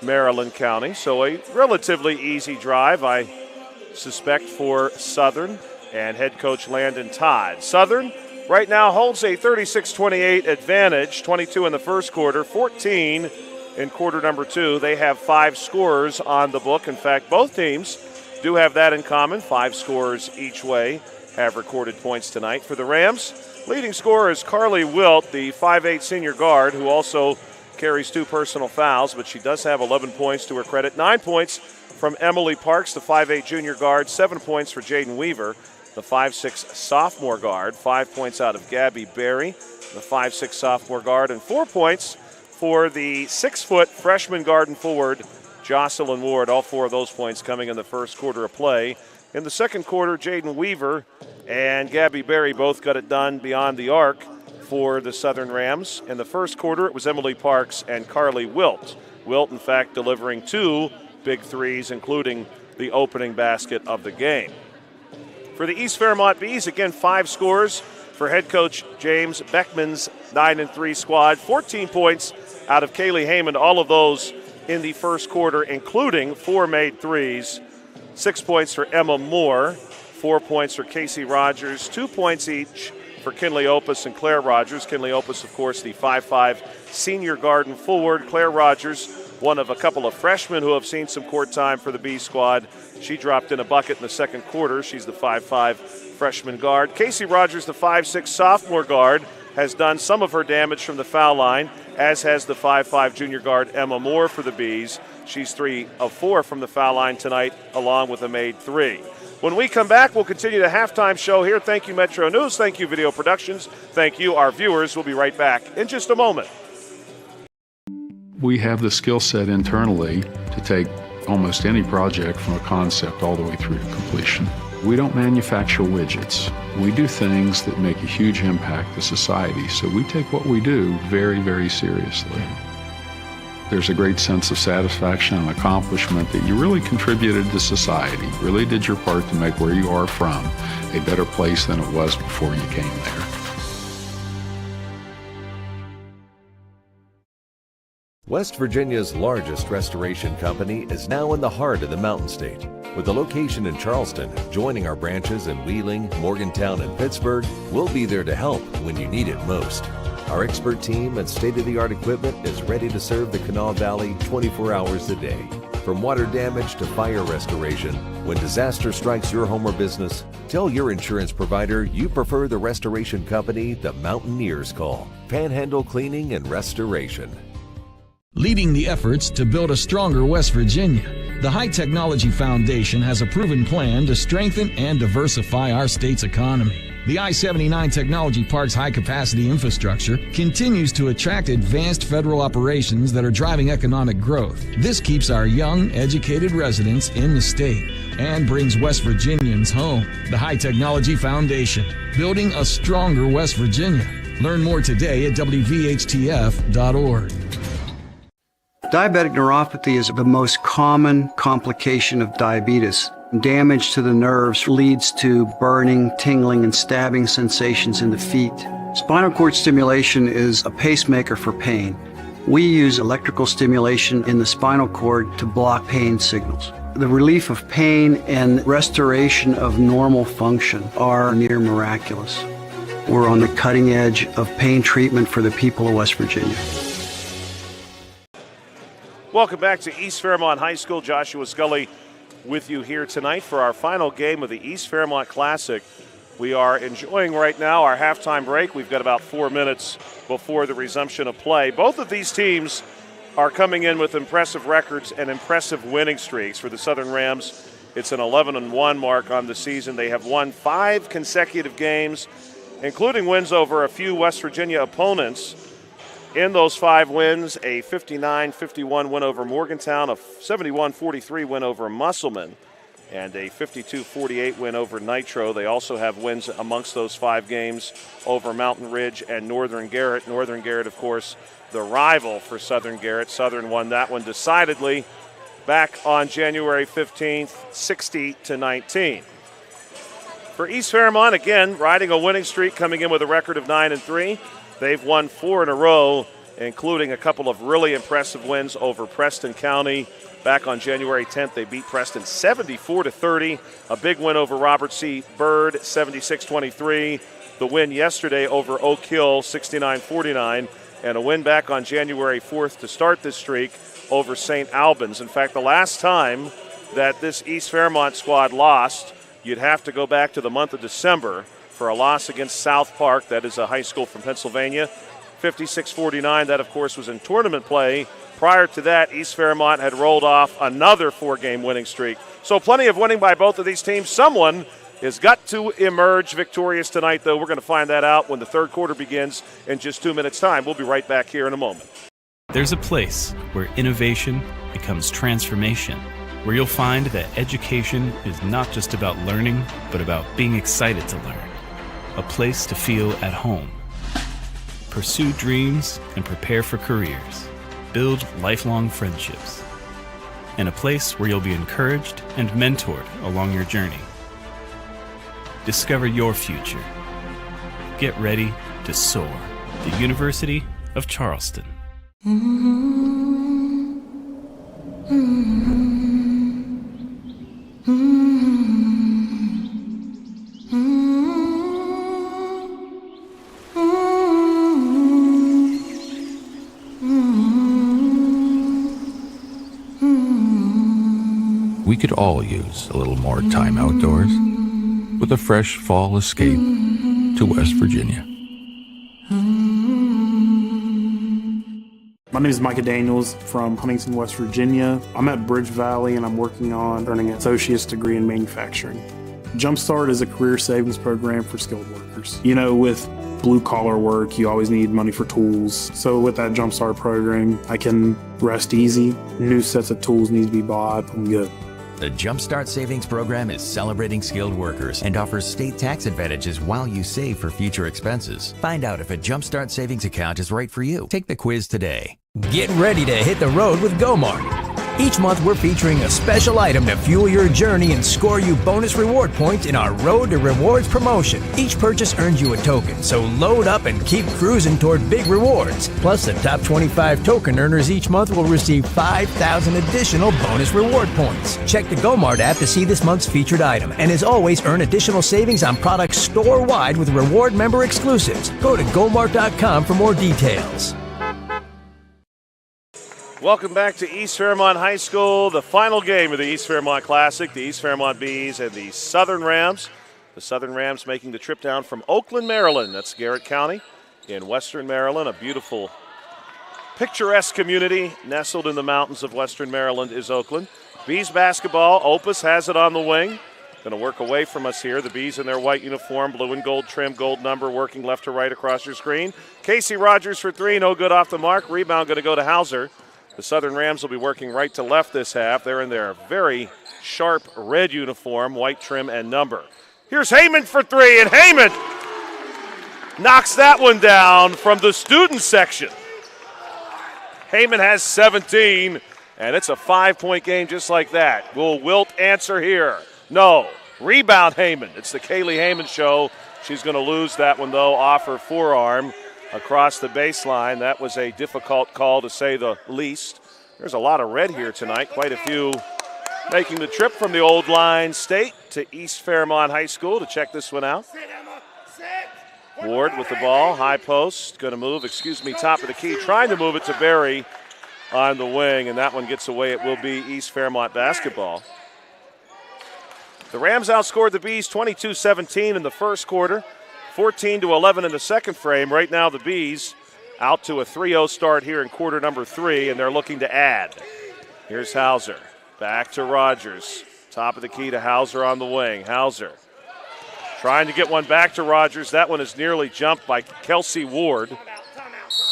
Maryland county, so a relatively easy drive, I suspect, for Southern and head coach Landon Todd. Southern right now holds a 36-28 advantage, 22 in the first quarter, 14 in quarter number 2. They have 5 scorers on the book. In fact, both teams do have that in common. 5 scorers each way have recorded points tonight. For the Rams, leading scorer is Carly Wilt, the 5'8 senior guard, who also carries 2 personal fouls, but she does have 11 points to her credit. 9 points from Emily Parks, the 5'8 junior guard. 7 points for Jaden Weaver, the 5'6 sophomore guard. 5 points out of Gabby Berry, the 5'6 sophomore guard, and 4 points for the 6-foot freshman guard and forward, Jocelyn Ward. All 4 of those points coming in the first quarter of play. In the second quarter, Jaden Weaver and Gabby Berry both got it done beyond the arc for the Southern Rams. In the first quarter, it was Emily Parks and Carly Wilt. Wilt, in fact, delivering 2 big threes, including the opening basket of the game. For the East Fairmont Bees, again, 5 scores for head coach James Beckman's 9-3 squad. 14 points out of Kaylee Heyman, all of those in the first quarter, including 4 made threes. 6 points for Emma Moore, 4 points for Casey Rogers, 2 points each for Kinley Opus and Claire Rogers. Kinley Opus, of course, the 5'5 senior guard and forward. Claire Rogers, one of a couple of freshmen who have seen some court time for the B squad. She dropped in a bucket in the second quarter. She's the 5'5 freshman guard. Casey Rogers, the 5'6 sophomore guard, has done some of her damage from the foul line, as has the 5'5 junior guard Emma Moore for the Bees. She's 3 of 4 from the foul line tonight, along with a made 3. When we come back, we'll continue the halftime show here. Thank you, Metro News. Thank you, Video Productions. Thank you, our viewers. We'll be right back in just a moment. We have the skill set internally to take almost any project from a concept all the way through to completion. We don't manufacture widgets. We do things that make a huge impact to society, so we take what we do very, very seriously. There's a great sense of satisfaction and accomplishment that you really contributed to society, really did your part to make where you are from a better place than it was before you came there. West Virginia's largest restoration company is now in the heart of the Mountain State. With a location in Charleston, joining our branches in Wheeling, Morgantown, and Pittsburgh, we'll be there to help when you need it most. Our expert team and state-of-the-art equipment is ready to serve the Kanawha Valley 24 hours a day. From water damage to fire restoration, when disaster strikes your home or business, tell your insurance provider you prefer the restoration company the Mountaineers call. Panhandle Cleaning and Restoration. Leading the efforts to build a stronger West Virginia, the High Technology Foundation has a proven plan to strengthen and diversify our state's economy. The I-79 Technology Park's high-capacity infrastructure continues to attract advanced federal operations that are driving economic growth. This keeps our young, educated residents in the state and brings West Virginians home. The High Technology Foundation, building a stronger West Virginia. Learn more today at WVHTF.org. Diabetic neuropathy is the most common complication of diabetes. Damage to the nerves leads to burning, tingling, and stabbing sensations in the feet. Spinal cord stimulation is a pacemaker for pain. We use electrical stimulation in the spinal cord to block pain signals. The relief of pain and restoration of normal function are near miraculous. We're on the cutting edge of pain treatment for the people of West Virginia. Welcome back to East Fairmont High School. Joshua Scully with you here tonight for our final game of the East Fairmont Classic. We are enjoying right now our halftime break. We've got about 4 minutes before the resumption of play. Both of these teams are coming in with impressive records and impressive winning streaks. For the Southern Rams, it's an 11-1 mark on the season. They have won 5 consecutive games, including wins over a few West Virginia opponents. In those 5 wins, a 59-51 win over Morgantown, a 71-43 win over Musselman, and a 52-48 win over Nitro. They also have wins amongst those 5 games over Mountain Ridge and Northern Garrett. Northern Garrett, of course, the rival for Southern Garrett. Southern won that one decidedly back on January 15th, 60-19. For East Fairmont, again, riding a winning streak, coming in with a record of 9-3. They've won 4 in a row, including a couple of really impressive wins over Preston County. Back on January 10th, they beat Preston 74-30. A big win over Robert C. Byrd, 76-23. The win yesterday over Oak Hill, 69-49. And a win back on January 4th to start this streak over St. Albans. In fact, the last time that this East Fairmont squad lost, you'd have to go back to the month of December for a loss against South Park. That is a high school from Pennsylvania. 56-49, that of course was in tournament play. Prior to that, East Fairmont had rolled off another 4-game winning streak. So plenty of winning by both of these teams. Someone has got to emerge victorious tonight, though. We're going to find that out when the third quarter begins in just 2 minutes' time. We'll be right back here in a moment. There's a place where innovation becomes transformation, where you'll find that education is not just about learning, but about being excited to learn. A place to feel at home. Pursue dreams and prepare for careers. Build lifelong friendships. And a place where you'll be encouraged and mentored along your journey. Discover your future. Get ready to soar. The University of Charleston. We could all use a little more time outdoors with a fresh fall escape to West Virginia. My name is Micah Daniels from Huntington, West Virginia. I'm at Bridge Valley and I'm working on earning an associate's degree in manufacturing. Jumpstart is a career savings program for skilled workers. You know, with blue-collar work, you always need money for tools. So with that Jumpstart program, I can rest easy. New sets of tools need to be bought. I'm good. The Jumpstart Savings Program is celebrating skilled workers and offers state tax advantages while you save for future expenses. Find out if a Jumpstart Savings account is right for you. Take the quiz today. Get ready to hit the road with GoMart. Each month, we're featuring a special item to fuel your journey and score you bonus reward points in our Road to Rewards promotion. Each purchase earns you a token, so load up and keep cruising toward big rewards. Plus, the top 25 token earners each month will receive 5,000 additional bonus reward points. Check the GoMart app to see this month's featured item. And as always, earn additional savings on products store-wide with reward member exclusives. Go to gomart.com for more details. Welcome back to East Fairmont High School, the final game of the East Fairmont Classic, the East Fairmont Bees and the Southern Rams. The Southern Rams making the trip down from Oakland, Maryland. That's Garrett County in western Maryland. A beautiful, picturesque community nestled in the mountains of western Maryland is Oakland. Bees basketball, Opus has it on the wing. Going to work away from us here. The Bees in their white uniform, blue and gold trim, gold number, working left to right across your screen. Casey Rogers for 3, no good off the mark. Rebound going to go to Hauser. The Southern Rams will be working right to left this half. They're in their very sharp red uniform, white trim and number. Here's Heyman for 3, and Heyman knocks that one down from the student section. Heyman has 17, and it's a 5-point game just like that. Will Wilt answer here? No. Rebound Heyman. It's the Kaylee Heyman show. She's going to lose that one, though, off her forearm. Across the baseline. That was a difficult call, to say the least. There's a lot of red here tonight. Quite a few making the trip from the Old Line State to East Fairmont High School to check this one out. Ward with the ball, high post, going to move, top of the key, trying to move it to Barry on the wing, and that one gets away. It will be East Fairmont basketball. The Rams outscored the Bees 22-17 in the first quarter, 14-11 in the second frame. Right now the Bees out to a 3-0 start here in quarter number 3, and they're looking to add. Here's Hauser. Back to Rogers. Top of the key to Hauser on the wing. Hauser trying to get one back to Rogers. That one is nearly jumped by Kelsey Ward.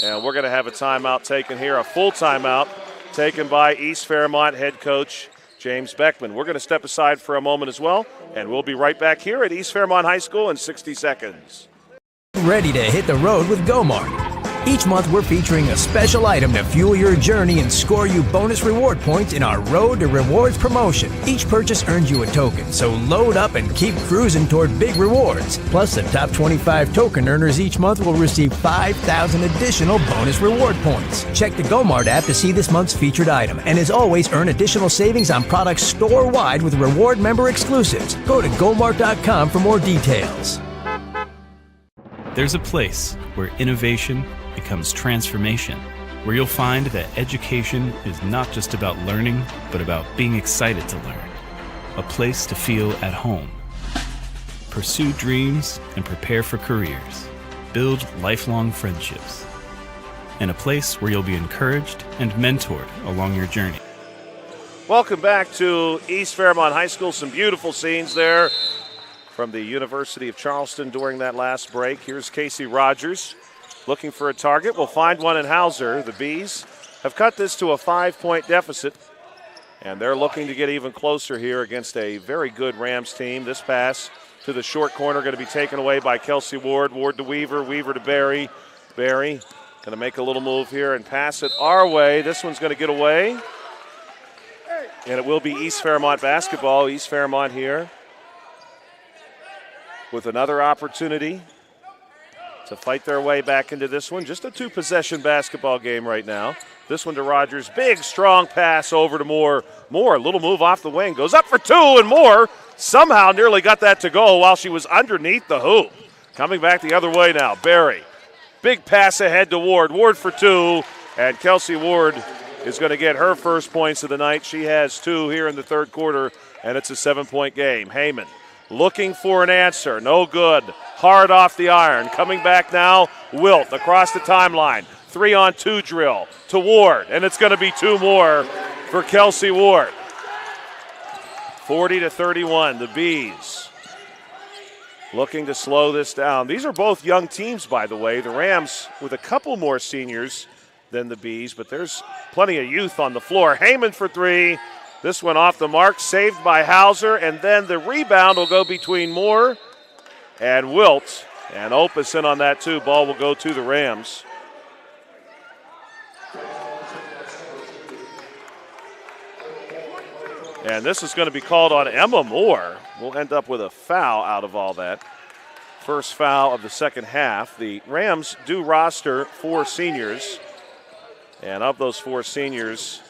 And we're going to have a timeout taken here, a full timeout taken by East Fairmont head coach James Beckman. We're going to step aside for a moment as well, and we'll be right back here at East Fairmont High School in 60 seconds. Ready to hit the road with GoMart. Each month we're featuring a special item to fuel your journey and score you bonus reward points in our Road to Rewards promotion. Each purchase earns you a token, so load up and keep cruising toward big rewards. Plus, the top 25 token earners each month will receive 5,000 additional bonus reward points. Check the GoMart app to see this month's featured item, and as always, earn additional savings on products store-wide with reward member exclusives. Go to GoMart.com for more details. There's a place where innovation becomes transformation, where you'll find that education is not just about learning, but about being excited to learn. A place to feel at home. Pursue dreams and prepare for careers. Build lifelong friendships. And a place where you'll be encouraged and mentored along your journey. Welcome back to East Fairmont High School. Some beautiful scenes there from the University of Charleston during that last break. Here's Casey Rogers looking for a target. We'll find one in Hauser. The Bees have cut this to a 5-point deficit, and they're looking to get even closer here against a very good Rams team. This pass to the short corner going to be taken away by Kelsey Ward. Ward to Weaver. Weaver to Barry. Barry going to make a little move here and pass it our way. This one's going to get away, and it will be East Fairmont basketball. East Fairmont here with another opportunity to fight their way back into this one. Just a 2-possession basketball game right now. This one to Rogers. Big, strong pass over to Moore. Moore, a little move off the wing. Goes up for 2, and Moore somehow nearly got that to go while she was underneath the hoop. Coming back the other way now. Barry. Big pass ahead to Ward. Ward for 2, and Kelsey Ward is going to get her first points of the night. She has 2 here in the third quarter, and it's a 7-point game. Heyman looking for an answer. No good. Hard off the iron. Coming back now, Wilt across the timeline. 3-on-2 drill to Ward, and it's going to be 2 more for Kelsey Ward. 40-31, the Bees looking to slow this down. These are both young teams, by the way. The Rams with a couple more seniors than the Bees, but there's plenty of youth on the floor. Heyman for 3. This one off the mark, saved by Hauser, and then the rebound will go between Moore and Wilt. And Opus in on that too. Ball will go to the Rams. And this is going to be called on Emma Moore. We'll end up with a foul out of all that. First foul of the second half. The Rams do roster 4 seniors. And of those 4 seniors,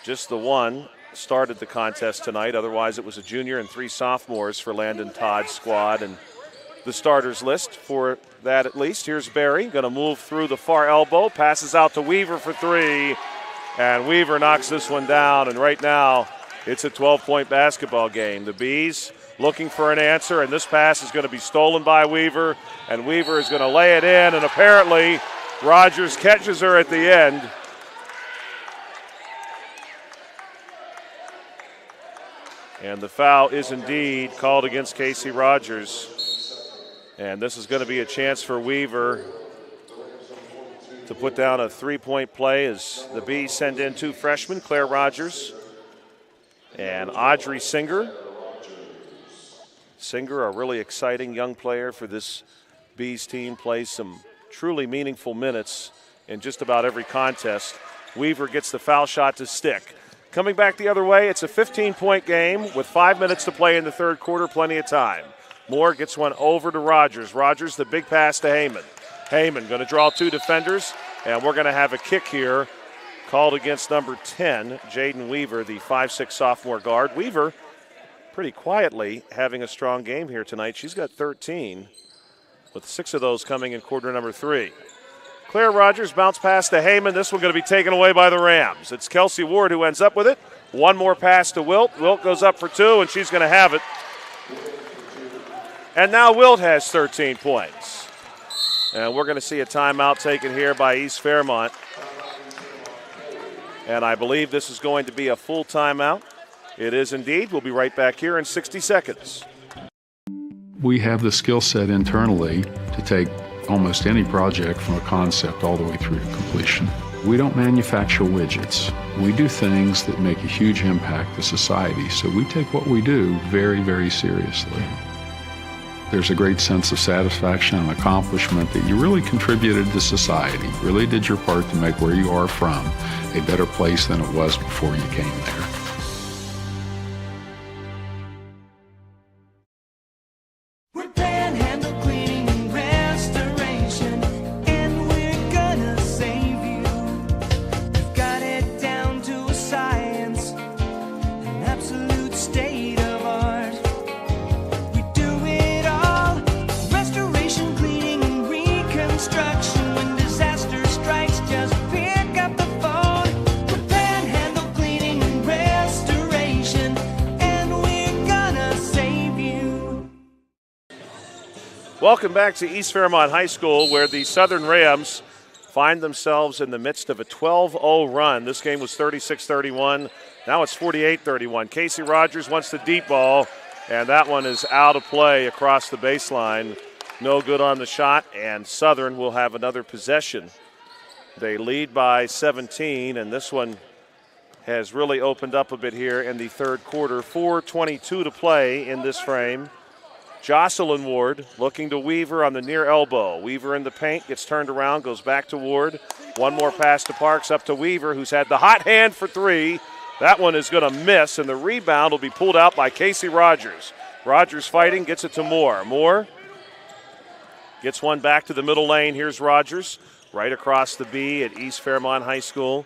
just the one started the contest tonight. Otherwise, it was a junior and 3 sophomores for Landon Todd's squad. And the starters list for that at least. Here's Barry, going to move through the far elbow. Passes out to Weaver for 3. And Weaver knocks this one down. And right now, it's a 12-point basketball game. The Bees looking for an answer, and this pass is going to be stolen by Weaver. And Weaver is going to lay it in, and apparently Rogers catches her at the end. And the foul is indeed called against Casey Rogers. And this is going to be a chance for Weaver to put down a 3-point play as the Bees send in 2 freshmen, Claire Rogers and Audrey Singer. Singer, a really exciting young player for this Bees team, plays some truly meaningful minutes in just about every contest. Weaver gets the foul shot to stick. Coming back the other way, it's a 15-point game with 5 minutes to play in the third quarter, plenty of time. Moore gets one over to Rogers. Rogers, the big pass to Heyman. Heyman going to draw 2 defenders, and we're going to have a kick here called against number 10, Jaden Weaver, the 5'6" sophomore guard. Weaver pretty quietly having a strong game here tonight. She's got 13, with 6 of those coming in quarter number 3. Claire Rogers bounce pass to Heyman. This one going to be taken away by the Rams. It's Kelsey Ward who ends up with it. One more pass to Wilt. Wilt goes up for two, and she's going to have it. And now Wilt has 13 points. And we're going to see a timeout taken here by East Fairmont. And I believe this is going to be a full timeout. It is indeed. We'll be right back here in 60 seconds. We have the skill set internally to take almost any project from a concept all the way through to completion. We don't manufacture widgets. We do things that make a huge impact to society, so we take what we do very, very seriously. There's a great sense of satisfaction and accomplishment that you really contributed to society, really did your part to make where you are from a better place than it was before you came there. Welcome back to East Fairmont High School, where the Southern Rams find themselves in the midst of a 12-0 run. This game was 36-31. Now it's 48-31. Casey Rogers wants the deep ball, and that one is out of play across the baseline. No good on the shot, and Southern will have another possession. They lead by 17, and this one has really opened up a bit here in the third quarter. 4:22 to play in this frame. Jocelyn Ward looking to Weaver on the near elbow. Weaver in the paint, gets turned around, goes back to Ward. One more pass to Parks, up to Weaver, who's had the hot hand for three. That one is going to miss, and the rebound will be pulled out by Casey Rogers. Rogers fighting, gets it to Moore. Moore gets one back to the middle lane. Here's Rogers, right across the B at East Fairmont High School.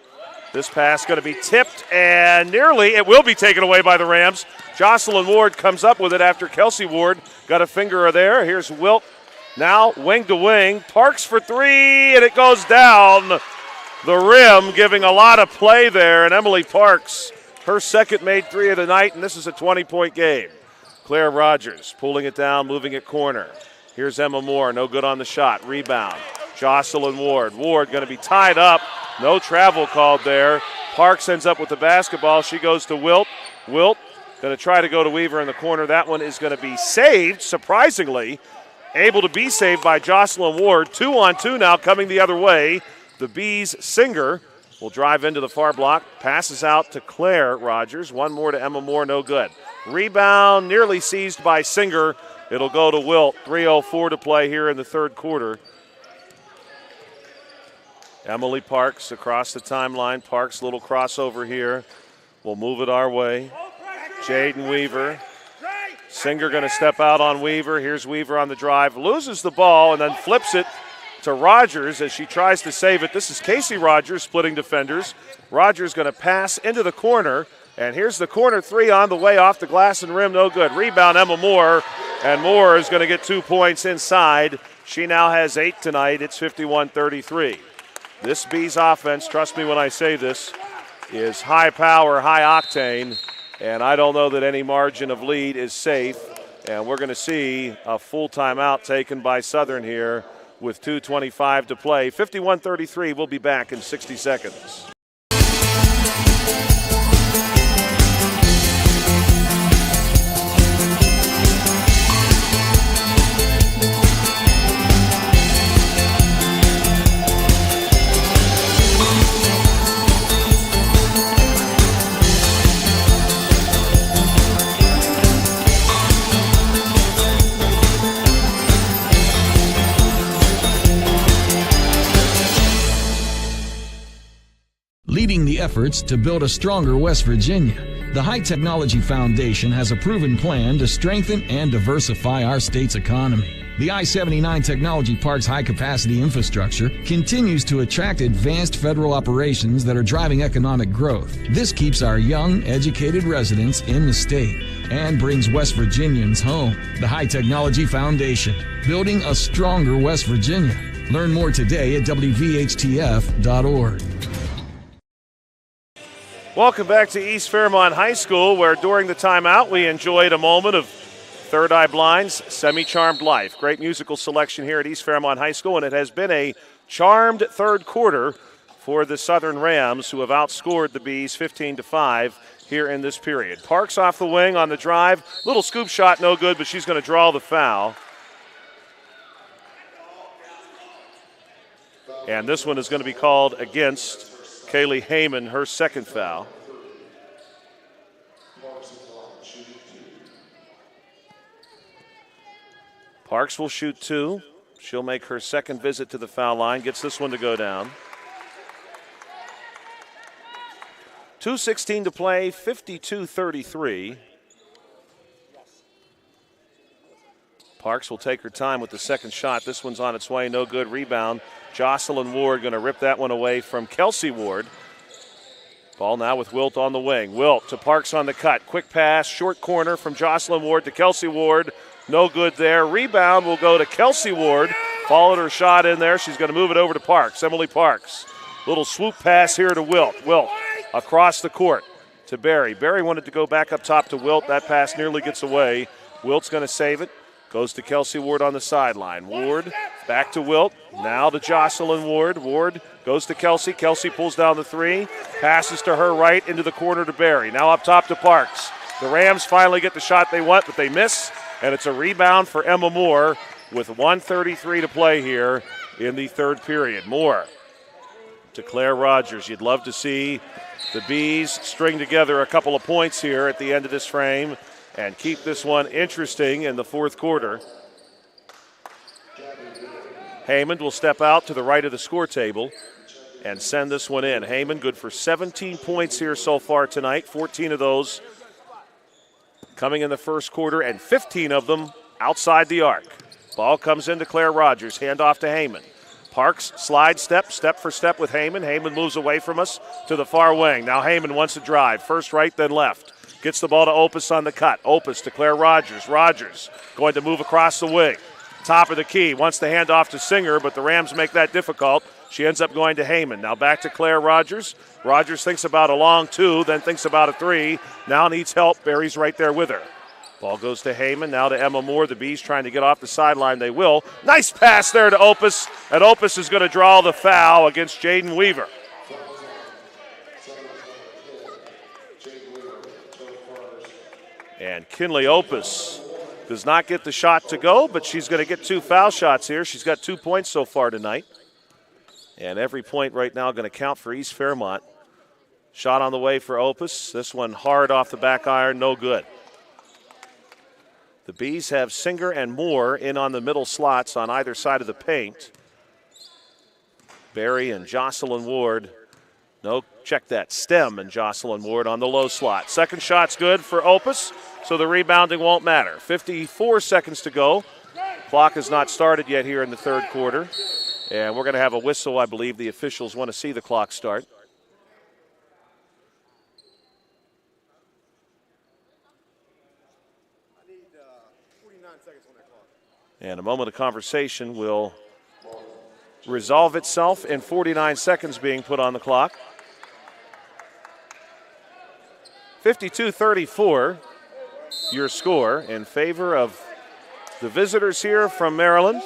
This pass going to be tipped, and nearly it will be taken away by the Rams. Jocelyn Ward comes up with it after Kelsey Ward got a finger there. Here's Wilt now wing to wing. Parks for three, and it goes down the rim, giving a lot of play there. And Emily Parks, her second made three of the night, and this is a 20-point game. Claire Rogers pulling it down, moving it corner. Here's Emma Moore, no good on the shot. Rebound. Jocelyn Ward. Ward going to be tied up. No travel called there. Parks ends up with the basketball. She goes to Wilt. Wilt going to try to go to Weaver in the corner. That one is going to be saved, surprisingly. Able to be saved by Jocelyn Ward. 2-on-2 now coming the other way. The Bees Singer will drive into the far block. Passes out to Claire Rogers. One more to Emma Moore, no good. Rebound nearly seized by Singer. It'll go to Wilt. 3:04 to play here in the third quarter. Emily Parks across the timeline. Parks, little crossover here. We'll move it our way. Jaden Weaver. Singer going to step out on Weaver. Here's Weaver on the drive. Loses the ball and then flips it to Rogers as she tries to save it. This is Casey Rogers splitting defenders. Rogers going to pass into the corner. And here's the corner three on the way off the glass and rim. No good. Rebound Emma Moore. And Moore is going to get 2 points inside. She now has 8 tonight. It's 51-33. This Bees offense, trust me when I say this, is high power, high octane, and I don't know that any margin of lead is safe. And we're going to see a full timeout taken by Southern here with 2:25 to play. 51-33, we'll be back in 60 seconds. Leading the efforts to build a stronger West Virginia, the High Technology Foundation has a proven plan to strengthen and diversify our state's economy. The I-79 Technology Park's high-capacity infrastructure continues to attract advanced federal operations that are driving economic growth. This keeps our young, educated residents in the state and brings West Virginians home. The High Technology Foundation, building a stronger West Virginia. Learn more today at WVHTF.org. Welcome back to East Fairmont High School, where during the timeout we enjoyed a moment of Third Eye Blind's Semi-Charmed Life. Great musical selection here at East Fairmont High School, and it has been a charmed third quarter for the Southern Rams, who have outscored the Bees 15-5 here in this period. Parks off the wing on the drive. Little scoop shot, no good, but she's going to draw the foul. And this one is going to be called against Kaylee Heyman, her second foul. Parks will shoot two. She'll make her second visit to the foul line, gets this one to go down. 2:16 to play, 52-33. Parks will take her time with the second shot. This one's on its way, no good. Rebound. Jocelyn Ward going to rip that one away from Kelsey Ward. Ball now with Wilt on the wing. Wilt to Parks on the cut. Quick pass, short corner from Jocelyn Ward to Kelsey Ward. No good there. Rebound will go to Kelsey Ward. Followed her shot in there. She's going to move it over to Parks. Emily Parks. Little swoop pass here to Wilt. Wilt across the court to Barry. Barry wanted to go back up top to Wilt. That pass nearly gets away. Wilt's going to save it. Goes to Kelsey Ward on the sideline. Ward back to Wilt. Now to Jocelyn Ward. Ward goes to Kelsey. Kelsey pulls down the three. Passes to her right into the corner to Barry. Now up top to Parks. The Rams finally get the shot they want, but they miss. And it's a rebound for Emma Moore with 1:33 to play here in the third period. Moore to Claire Rogers. You'd love to see the Bees string together a couple of points here at the end of this frame and keep this one interesting in the fourth quarter. Heyman will step out to the right of the score table and send this one in. Heyman good for 17 points here so far tonight, 14 of those coming in the first quarter and 15 of them outside the arc. Ball comes into Claire Rogers, handoff to Heyman. Parks slide step for step with Heyman. Heyman moves away from us to the far wing. Now Heyman wants to drive, first right then left. Gets the ball to Opus on the cut. Opus to Claire Rogers. Rogers going to move across the wing. Top of the key. Wants to hand off to Singer, but the Rams make that difficult. She ends up going to Heyman. Now back to Claire Rogers. Rogers thinks about a long two, then thinks about a three. Now needs help. Barry's right there with her. Ball goes to Heyman. Now to Emma Moore. The Bees trying to get off the sideline. They will. Nice pass there to Opus. And Opus is going to draw the foul against Jaden Weaver. And Kinley Opus does not get the shot to go, but she's going to get two foul shots here. She's got 2 points so far tonight. And every point right now going to count for East Fairmont. Shot on the way for Opus. This one hard off the back iron, no good. The Bees have Singer and Moore in on the middle slots on either side of the paint. Barry and Jocelyn Ward. No, check that. Stem and Jocelyn Ward on the low slot. Second shot's good for Opus, so the rebounding won't matter. 54 seconds to go. Clock has not started yet here in the third quarter. And we're going to have a whistle. I believe the officials want to see the clock start. And a moment of conversation will resolve itself in 49 seconds being put on the clock. 52-34, your score in favor of the visitors here from Maryland.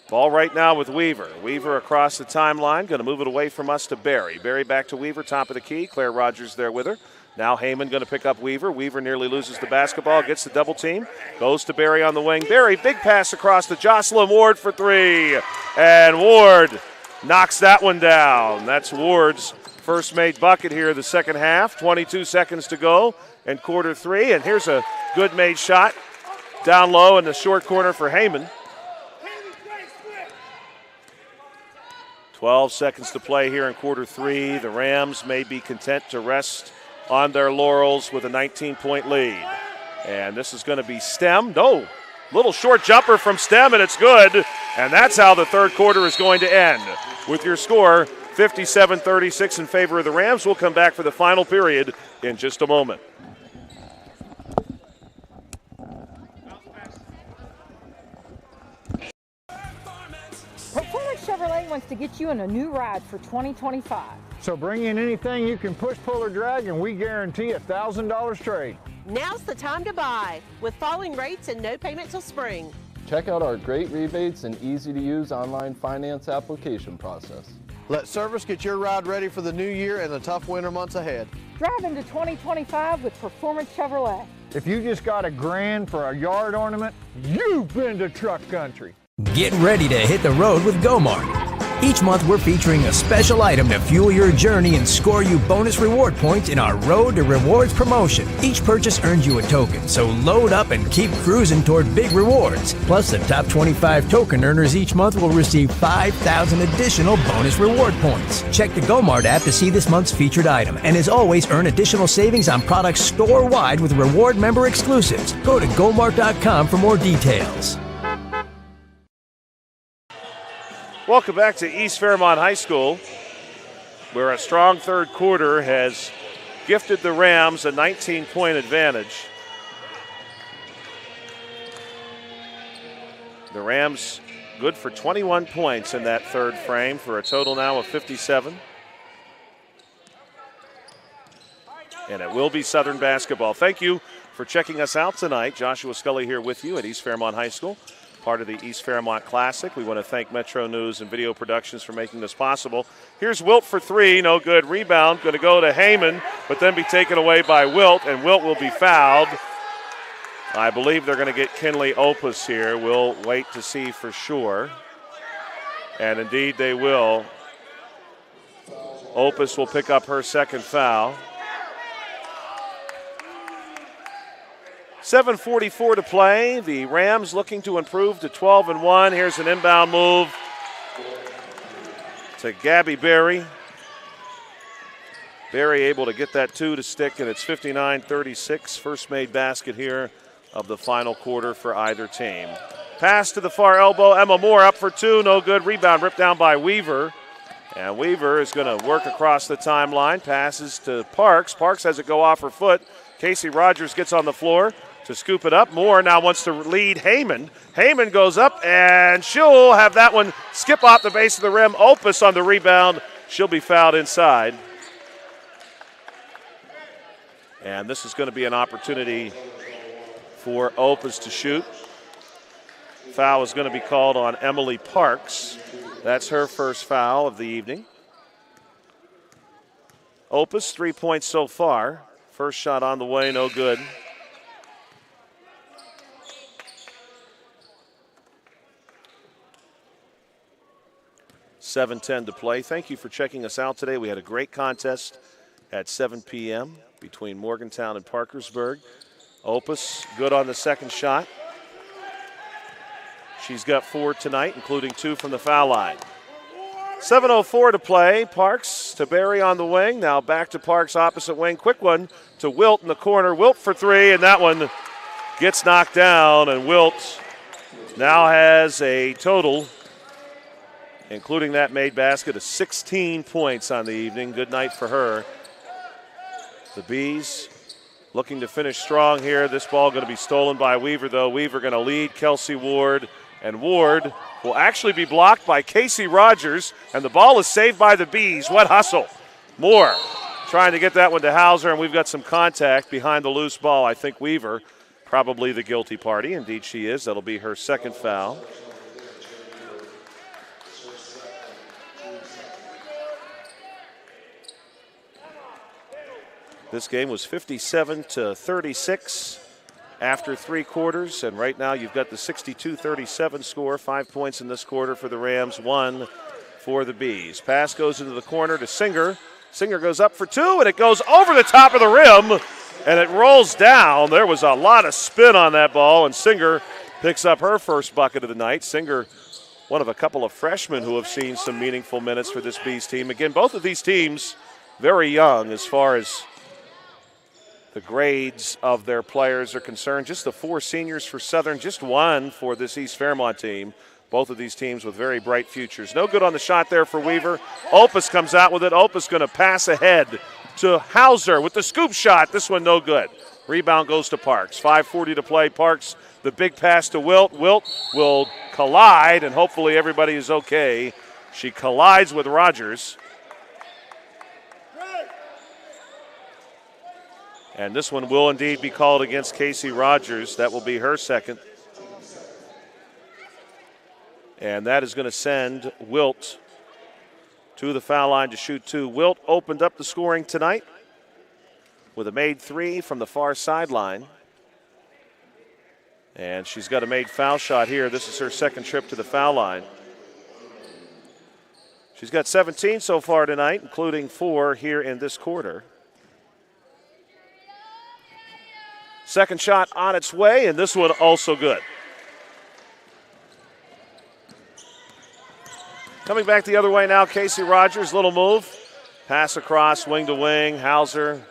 Ball right now with Weaver. Weaver across the timeline, going to move it away from us to Barry. Barry back to Weaver, top of the key. Claire Rogers there with her. Now Heyman going to pick up Weaver. Weaver nearly loses the basketball, gets the double team, goes to Barry on the wing. Barry, big pass across to Jocelyn Ward for three. And Ward knocks that one down. That's Ward's first made bucket here the second half. 22 seconds to go in quarter three. And here's a good made shot down low in the short corner for Heyman. 12 seconds to play here in quarter three. The Rams may be content to rest on their laurels with a 19-point lead. And this is going to be Stem. No, little short jumper from Stem, and it's good. And that's how the third quarter is going to end. With your score, 57-36 in favor of the Rams. We'll come back for the final period in just a moment. Chevrolet wants to get you in a new ride for 2025. So bring in anything you can push, pull, or drag, and we guarantee $1,000 trade. Now's the time to buy with falling rates and no payment till spring. Check out our great rebates and easy-to-use online finance application process. Let service get your ride ready for the new year and the tough winter months ahead. Drive into 2025 with Performance Chevrolet. If you just got $1,000 for a yard ornament, you've been to truck country. Get ready to hit the road with GoMart. Each month we're featuring a special item to fuel your journey and score you bonus reward points in our Road to Rewards promotion. Each purchase earns you a token, so load up and keep cruising toward big rewards. Plus, the top 25 token earners each month will receive 5,000 additional bonus reward points. Check the GoMart app to see this month's featured item. And as always, earn additional savings on products store-wide with reward member exclusives. Go to gomart.com for more details. Welcome back to East Fairmont High School, where a strong third quarter has gifted the Rams a 19-point advantage. The Rams good for 21 points in that third frame for a total now of 57. And it will be Southern basketball. Thank you for checking us out tonight. Joshua Scully here with you at East Fairmont High School, part of the East Fairmont Classic. We want to thank Metro News and Video Productions for making this possible. Here's Wilt for three, no good. Rebound, going to go to Heyman, but then be taken away by Wilt, and Wilt will be fouled. I believe they're going to get Kinley Opus here. We'll wait to see for sure. And indeed they will. Opus will pick up her second foul. 7:44 to play. The Rams looking to improve to 12-1. Here's an inbound move to Gabby Berry. Berry able to get that two to stick, and it's 59-36. First made basket here of the final quarter for either team. Pass to the far elbow. Emma Moore up for two. No good. Rebound ripped down by Weaver. And Weaver is going to work across the timeline. Passes to Parks. Parks has it go off her foot. Casey Rogers gets on the floor to scoop it up. Moore now wants to lead Heyman. Heyman goes up, and she'll have that one skip off the base of the rim. Opus on the rebound. She'll be fouled inside. And this is going to be an opportunity for Opus to shoot. Foul is going to be called on Emily Parks. That's her first foul of the evening. Opus, 3 points so far. First shot on the way, no good. $7:10 to play. Thank you for checking us out today. We had a great contest at 7 p.m. between Morgantown and Parkersburg. Opus good on the second shot. She's got 4 tonight, including 2 from the foul line. 7:04 to play. Parks to Berry on the wing. Now back to Parks opposite wing. Quick one to Wilt in the corner. Wilt for 3, and that one gets knocked down. And Wilt now has a total, including that made basket, of 16 points on the evening. Good night for her. The Bees looking to finish strong here. This ball going to be stolen by Weaver, though. Weaver going to lead Kelsey Ward, and Ward will actually be blocked by Casey Rogers, and the ball is saved by the Bees. What hustle. Moore trying to get that one to Hauser, and we've got some contact behind the loose ball. I think Weaver probably the guilty party. Indeed she is. That'll be her second foul. This game was 57-36 after 3 quarters, and right now you've got the 62-37 score. 5 points in this quarter for the Rams, 1 for the Bees. Pass goes into the corner to Singer. Singer goes up for 2, and it goes over the top of the rim, and it rolls down. There was a lot of spin on that ball, and Singer picks up her first bucket of the night. Singer, one of a couple of freshmen who have seen some meaningful minutes for this Bees team. Again, both of these teams very young as far as the grades of their players are concerned. Just the 4 seniors for Southern, just 1 for this East Fairmont team. Both of these teams with very bright futures. No good on the shot there for Weaver. Opus comes out with it. Opus going to pass ahead to Hauser with the scoop shot. This one no good. Rebound goes to Parks. 5:40 to play. Parks, the big pass to Wilt. Wilt will collide, and hopefully everybody is okay She collides with Rogers. And this one will indeed be called against Casey Rogers. That will be her second. And that is going to send Wilt to the foul line to shoot 2. Wilt opened up the scoring tonight with a made 3 from the far sideline. And she's got a made foul shot here. This is her second trip to the foul line. She's got 17 so far tonight, including 4 here in this quarter. Second shot on its way, and this one also good. Coming back the other way now, Casey Rogers, little move. Pass across, wing to wing, Hauser.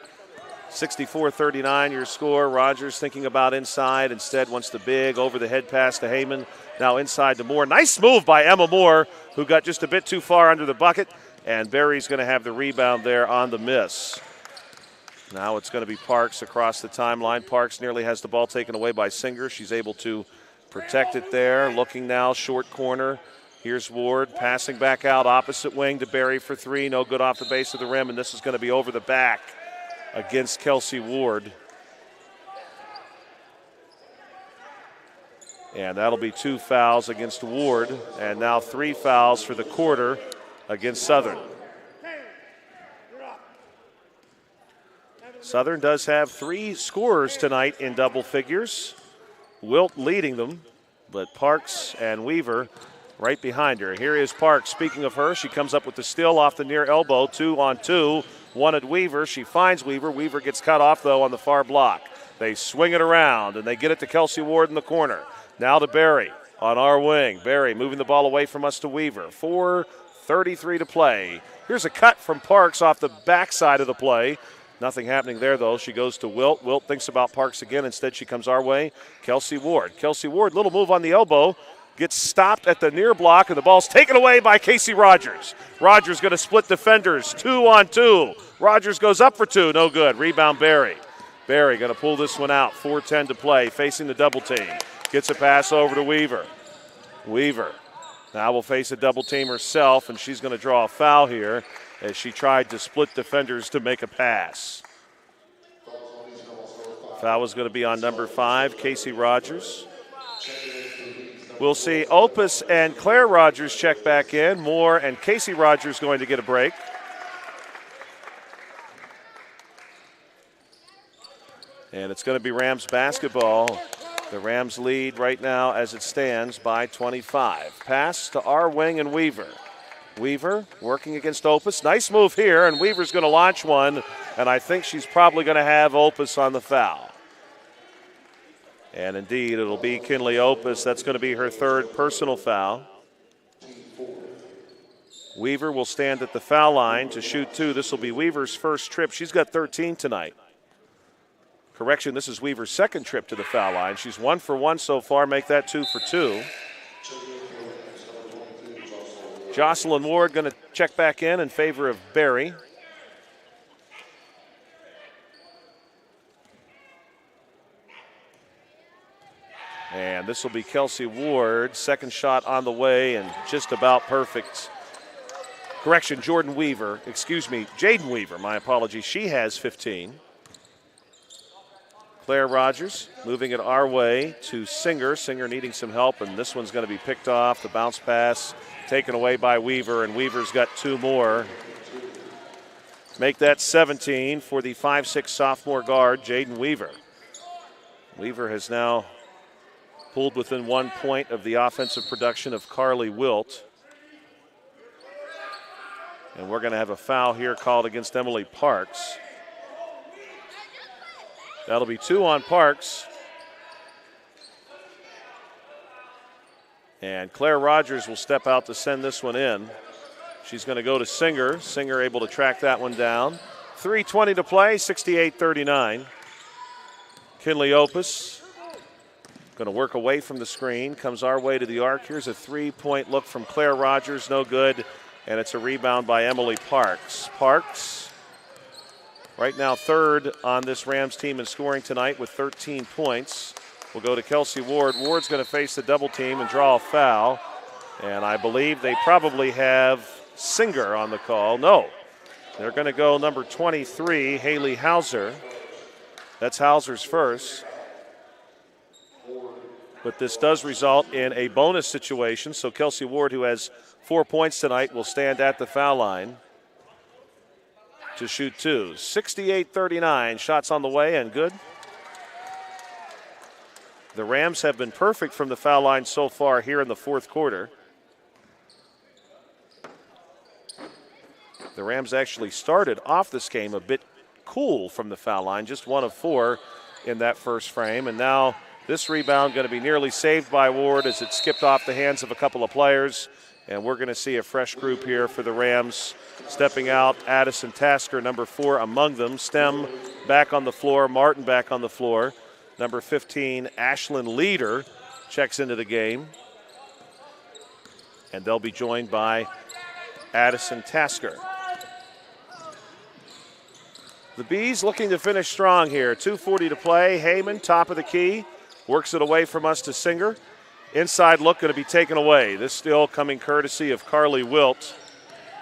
64-39 your score. Rogers thinking about inside. Instead wants the big over-the-head pass to Heyman. Now inside to Moore. Nice move by Emma Moore, who got just a bit too far under the bucket. And Barry's going to have the rebound there on the miss. Now it's going to be Parks across the timeline. Parks nearly has the ball taken away by Singer. She's able to protect it there. Looking now, short corner. Here's Ward passing back out, opposite wing to Barry for 3. No good off the base of the rim, and this is going to be over the back against Kelsey Ward. And that'll be 2 fouls against Ward, and now 3 fouls for the quarter against Southern. Southern does have 3 scorers tonight in double figures. Wilt leading them, but Parks and Weaver right behind her. Here is Parks. Speaking of her, she comes up with the steal off the near elbow. 2-on-2. Wanted Weaver. She finds Weaver. Weaver gets cut off, though, on the far block. They swing it around, and they get it to Kelsey Ward in the corner. Now to Barry on our wing. Barry moving the ball away from us to Weaver. 4:33 to play. Here's a cut from Parks off the backside of the play. Nothing happening there, though. She goes to Wilt. Wilt thinks about Parks again. Instead, she comes our way. Kelsey Ward. Kelsey Ward, little move on the elbow. Gets stopped at the near block, and the ball's taken away by Casey Rogers. Rogers going to split defenders, 2-on-2. Rogers goes up for 2, no good. Rebound Barry. Barry going to pull this one out, 4:10 to play, facing the double team. Gets a pass over to Weaver. Weaver now will face a double team herself, and she's going to draw a foul here as she tried to split defenders to make a pass. Foul is going to be on number 5, Casey Rogers. We'll see Opus and Claire Rogers check back in. Moore and Casey Rogers going to get a break. And it's going to be Rams basketball. The Rams lead right now as it stands by 25. Pass to our wing and Weaver. Weaver working against Opus. Nice move here, and Weaver's going to launch one, and I think she's probably going to have Opus on the foul. And indeed, it'll be Kinley Opus. That's going to be her 3rd personal foul. Weaver will stand at the foul line to shoot 2. This will be Weaver's first trip. She's got 13 tonight. Correction, this is Weaver's second trip to the foul line. She's 1 for 1 so far. Make that 2 for 2. Jocelyn Ward going to check back in favor of Barry. And this will be Kelsey Ward. Second shot on the way and just about perfect. Correction, Jaden Weaver, my apologies. She has 15. Claire Rogers moving it our way to Singer. Singer needing some help, and this one's going to be picked off. The bounce pass taken away by Weaver, and Weaver's got 2 more. Make that 17 for the 5'6" sophomore guard, Jaden Weaver. Weaver has now pulled within 1 point of the offensive production of Carly Wilt. And we're going to have a foul here called against Emily Parks. That'll be 2 on Parks. And Claire Rogers will step out to send this one in. She's going to go to Singer. Singer able to track that one down. 3:20 to play, 68-39. Kinley Opus going to work away from the screen, comes our way to the arc. Here's a 3-point look from Claire Rogers, no good, and it's a rebound by Emily Parks. Parks, right now 3rd on this Rams team in scoring tonight with 13 points. We'll go to Kelsey Ward. Ward's going to face the double team and draw a foul. And I believe they probably have Singer on the call. No, they're going to go number 23, Haley Hauser. That's Hauser's first. But this does result in a bonus situation, so Kelsey Ward, who has 4 points tonight, will stand at the foul line to shoot two. 68-39, shots on the way and good. The Rams have been perfect from the foul line so far here in the fourth quarter. The Rams actually started off this game a bit cool from the foul line, just 1 of 4 in that first frame. And now this rebound going to be nearly saved by Ward as it skipped off the hands of a couple of players. And we're going to see a fresh group here for the Rams. Stepping out, Addison Tasker, number 4 among them. Stem back on the floor, Martin back on the floor. Number 15, Ashlyn Leader, checks into the game. And they'll be joined by Addison Tasker. The Bees looking to finish strong here. 2:40 to play. Heyman, top of the key, works it away from us to Singer. Inside look going to be taken away. This still coming courtesy of Carly Wilt,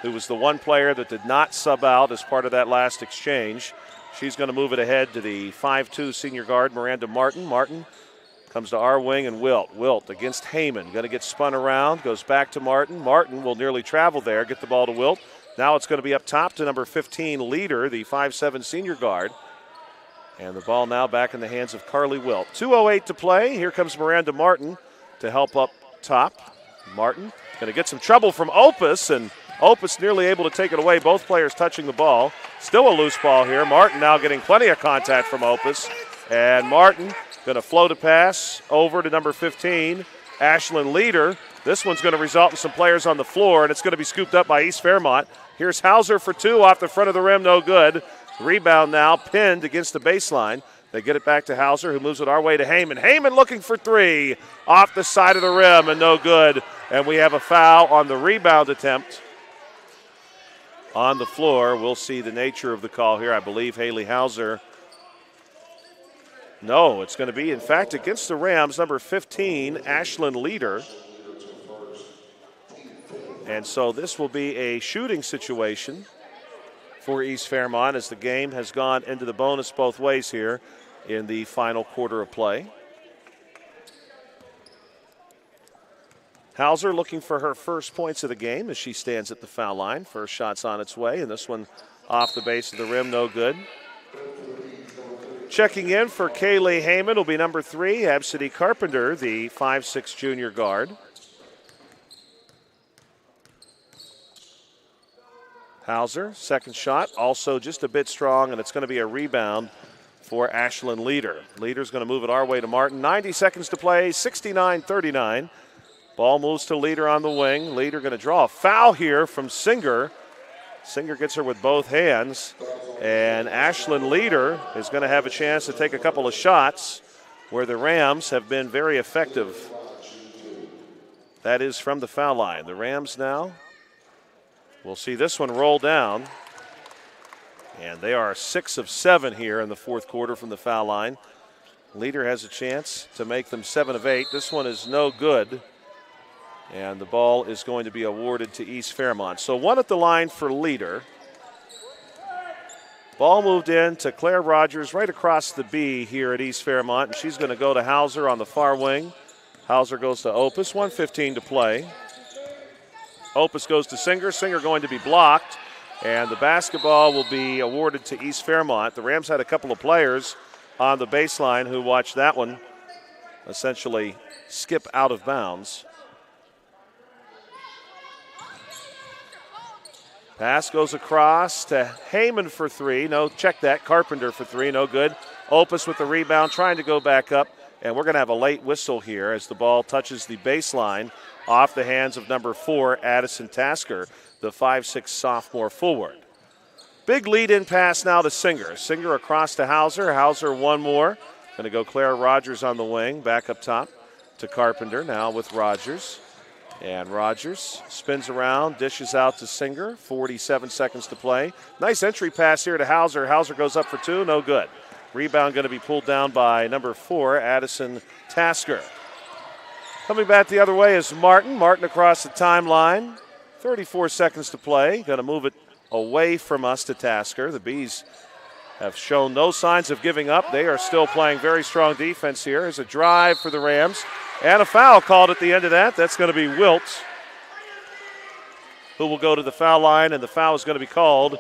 who was the one player that did not sub out as part of that last exchange. She's going to move it ahead to the 5'2 senior guard, Miranda Martin. Martin comes to our wing and Wilt. Wilt against Heyman. Going to get spun around, goes back to Martin. Martin will nearly travel there, get the ball to Wilt. Now it's going to be up top to number 15, Leader, the 5'7 senior guard. And the ball now back in the hands of Carly Wilt. 2:08 to play. Here comes Miranda Martin to help up top. Martin going to get some trouble from Opus, and Opus nearly able to take it away. Both players touching the ball. Still a loose ball here. Martin now getting plenty of contact from Opus. And Martin going to float a pass over to number 15, Ashlyn Leader. This one's going to result in some players on the floor, and it's going to be scooped up by East Fairmont. Here's Hauser for 2 off the front of the rim, no good. Rebound now, pinned against the baseline. They get it back to Hauser, who moves it our way to Heyman. Heyman looking for 3 off the side of the rim, and no good. And we have a foul on the rebound attempt on the floor. We'll see the nature of the call here. I believe Haley Hauser. No, it's going to be, in fact, against the Rams, number 15, Ashlyn Leader. And so this will be a shooting situation for East Fairmont as the game has gone into the bonus both ways here in the final quarter of play. Hauser looking for her first points of the game as she stands at the foul line. First shot's on its way, and this one off the base of the rim, no good. Checking in for Kaylee Heyman will be number 3, Absidy Carpenter, the 5'6 junior guard. Hauser, second shot, also just a bit strong, and it's going to be a rebound for Ashlyn Leader. Leader's going to move it our way to Martin. 90 seconds to play, 69-39. Ball moves to Leader on the wing. Leader going to draw a foul here from Singer. Singer gets her with both hands, and Ashlyn Leader is going to have a chance to take a couple of shots where the Rams have been very effective. That is from the foul line. The Rams now, we'll see this one roll down. And they are 6 of 7 here in the fourth quarter from the foul line. Leader has a chance to make them 7 of 8. This one is no good. And the ball is going to be awarded to East Fairmont. So 1 at the line for Leader. Ball moved in to Claire Rogers right across the B here at East Fairmont. And she's going to go to Hauser on the far wing. Hauser goes to Opus, 1:15 to play. Opus goes to Singer. Singer going to be blocked. And the basketball will be awarded to East Fairmont. The Rams had a couple of players on the baseline who watched that one essentially skip out of bounds. Pass goes across to Heyman for 3. No, check that. Carpenter for 3. No good. Opus with the rebound, trying to go back up. And we're going to have a late whistle here as the ball touches the baseline off the hands of number 4, Addison Tasker, the 5'6 sophomore forward. Big lead-in pass now to Singer. Singer across to Hauser. Hauser one more. Going to go Claire Rogers on the wing. Back up top to Carpenter now with Rogers. And Rogers spins around, dishes out to Singer. 47 seconds to play. Nice entry pass here to Hauser. Hauser goes up for 2. No good. Rebound going to be pulled down by number 4, Addison Tasker. Coming back the other way is Martin. Martin across the timeline. 34 seconds to play. Going to move it away from us to Tasker. The Bees have shown no signs of giving up. They are still playing very strong defense here. There's a drive for the Rams. And a foul called at the end of that. That's going to be Wilt, who will go to the foul line, and the foul is going to be called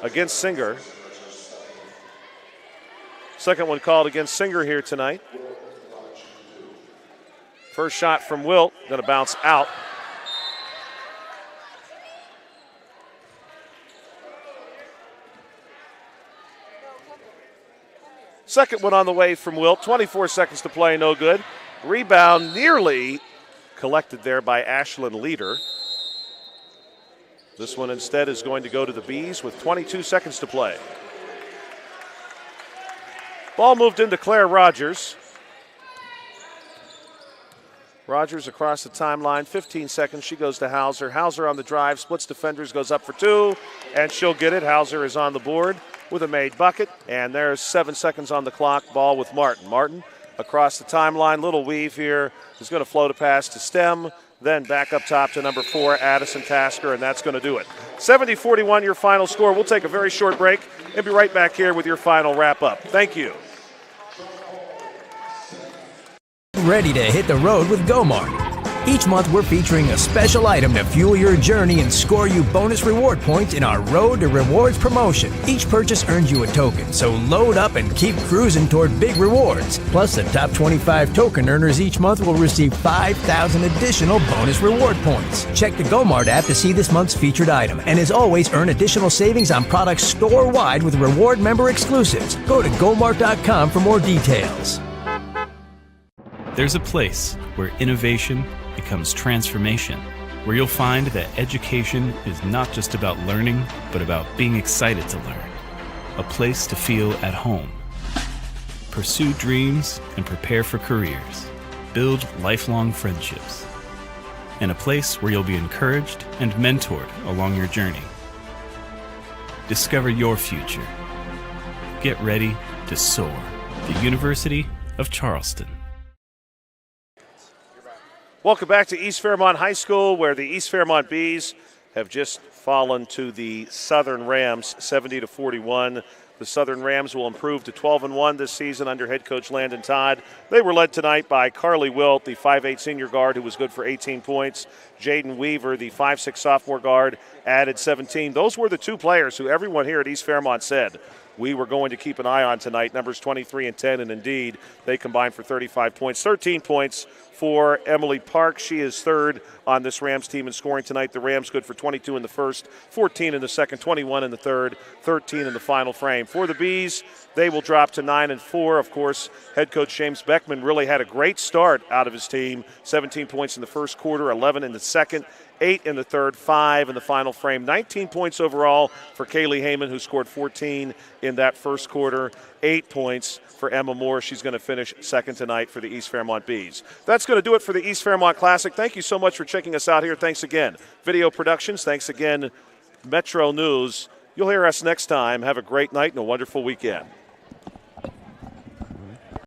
against Singer. Second one called against Singer here tonight. First shot from Wilt, going to bounce out. Second one on the way from Wilt. 24 seconds to play, no good. Rebound nearly collected there by Ashlyn Leader. This one instead is going to go to the Bees with 22 seconds to play. Ball moved into Claire Rogers. Rogers across the timeline, 15 seconds. She goes to Hauser. Hauser on the drive, splits defenders, goes up for two, and she'll get it. Hauser is on the board with a made bucket, and there's 7 seconds on the clock. Ball with Martin. Martin across the timeline, little weave here. Is going to float a pass to Stem, then back up top to number 4, Addison Tasker, and that's going to do it. 70-41 your final score. We'll take a very short break and be right back here with your final wrap-up. Thank you. Ready to hit the road with GoMart. Each month we're featuring a special item to fuel your journey and score you bonus reward points in our Road to Rewards promotion. Each purchase earns you a token, so load up and keep cruising toward big rewards. Plus, the top 25 token earners each month will receive 5,000 additional bonus reward points. Check the GoMart app to see this month's featured item. And as always, earn additional savings on products store-wide with reward member exclusives. Go to GoMart.com for more details. There's a place where innovation becomes transformation, where you'll find that education is not just about learning, but about being excited to learn. A place to feel at home. Pursue dreams and prepare for careers. Build lifelong friendships. And a place where you'll be encouraged and mentored along your journey. Discover your future. Get ready to soar. The University of Charleston. Welcome back to East Fairmont High School, where the East Fairmont Bees have just fallen to the Southern Rams, 70-41. The Southern Rams will improve to 12-1 this season under head coach Landon Todd. They were led tonight by Carly Wilt, the 5'8 senior guard who was good for 18 points. Jaden Weaver, the 5'6 sophomore guard, added 17. Those were the two players who everyone here at East Fairmont said we were going to keep an eye on tonight, numbers 23 and 10, and indeed they combined for 35 points. 13 points for Emily Park. She is third on this Rams team in scoring tonight. The Rams good for 22 in the first, 14 in the second, 21 in the third, 13 in the final frame. For the Bees, they will drop to 9-4. Of course, head coach James Beckman really had a great start out of his team. 17 points in the first quarter, 11 in the second, 8 in the third, 5 in the final frame. 19 points overall for Kaylee Heyman, who scored 14 in that first quarter. 8 points for Emma Moore. She's going to finish second tonight for the East Fairmont Bees. That's going to do it for the East Fairmont Classic. Thank you so much for checking us out here. Thanks again, Video Productions. Thanks again, Metro News. You'll hear us next time. Have a great night and a wonderful weekend.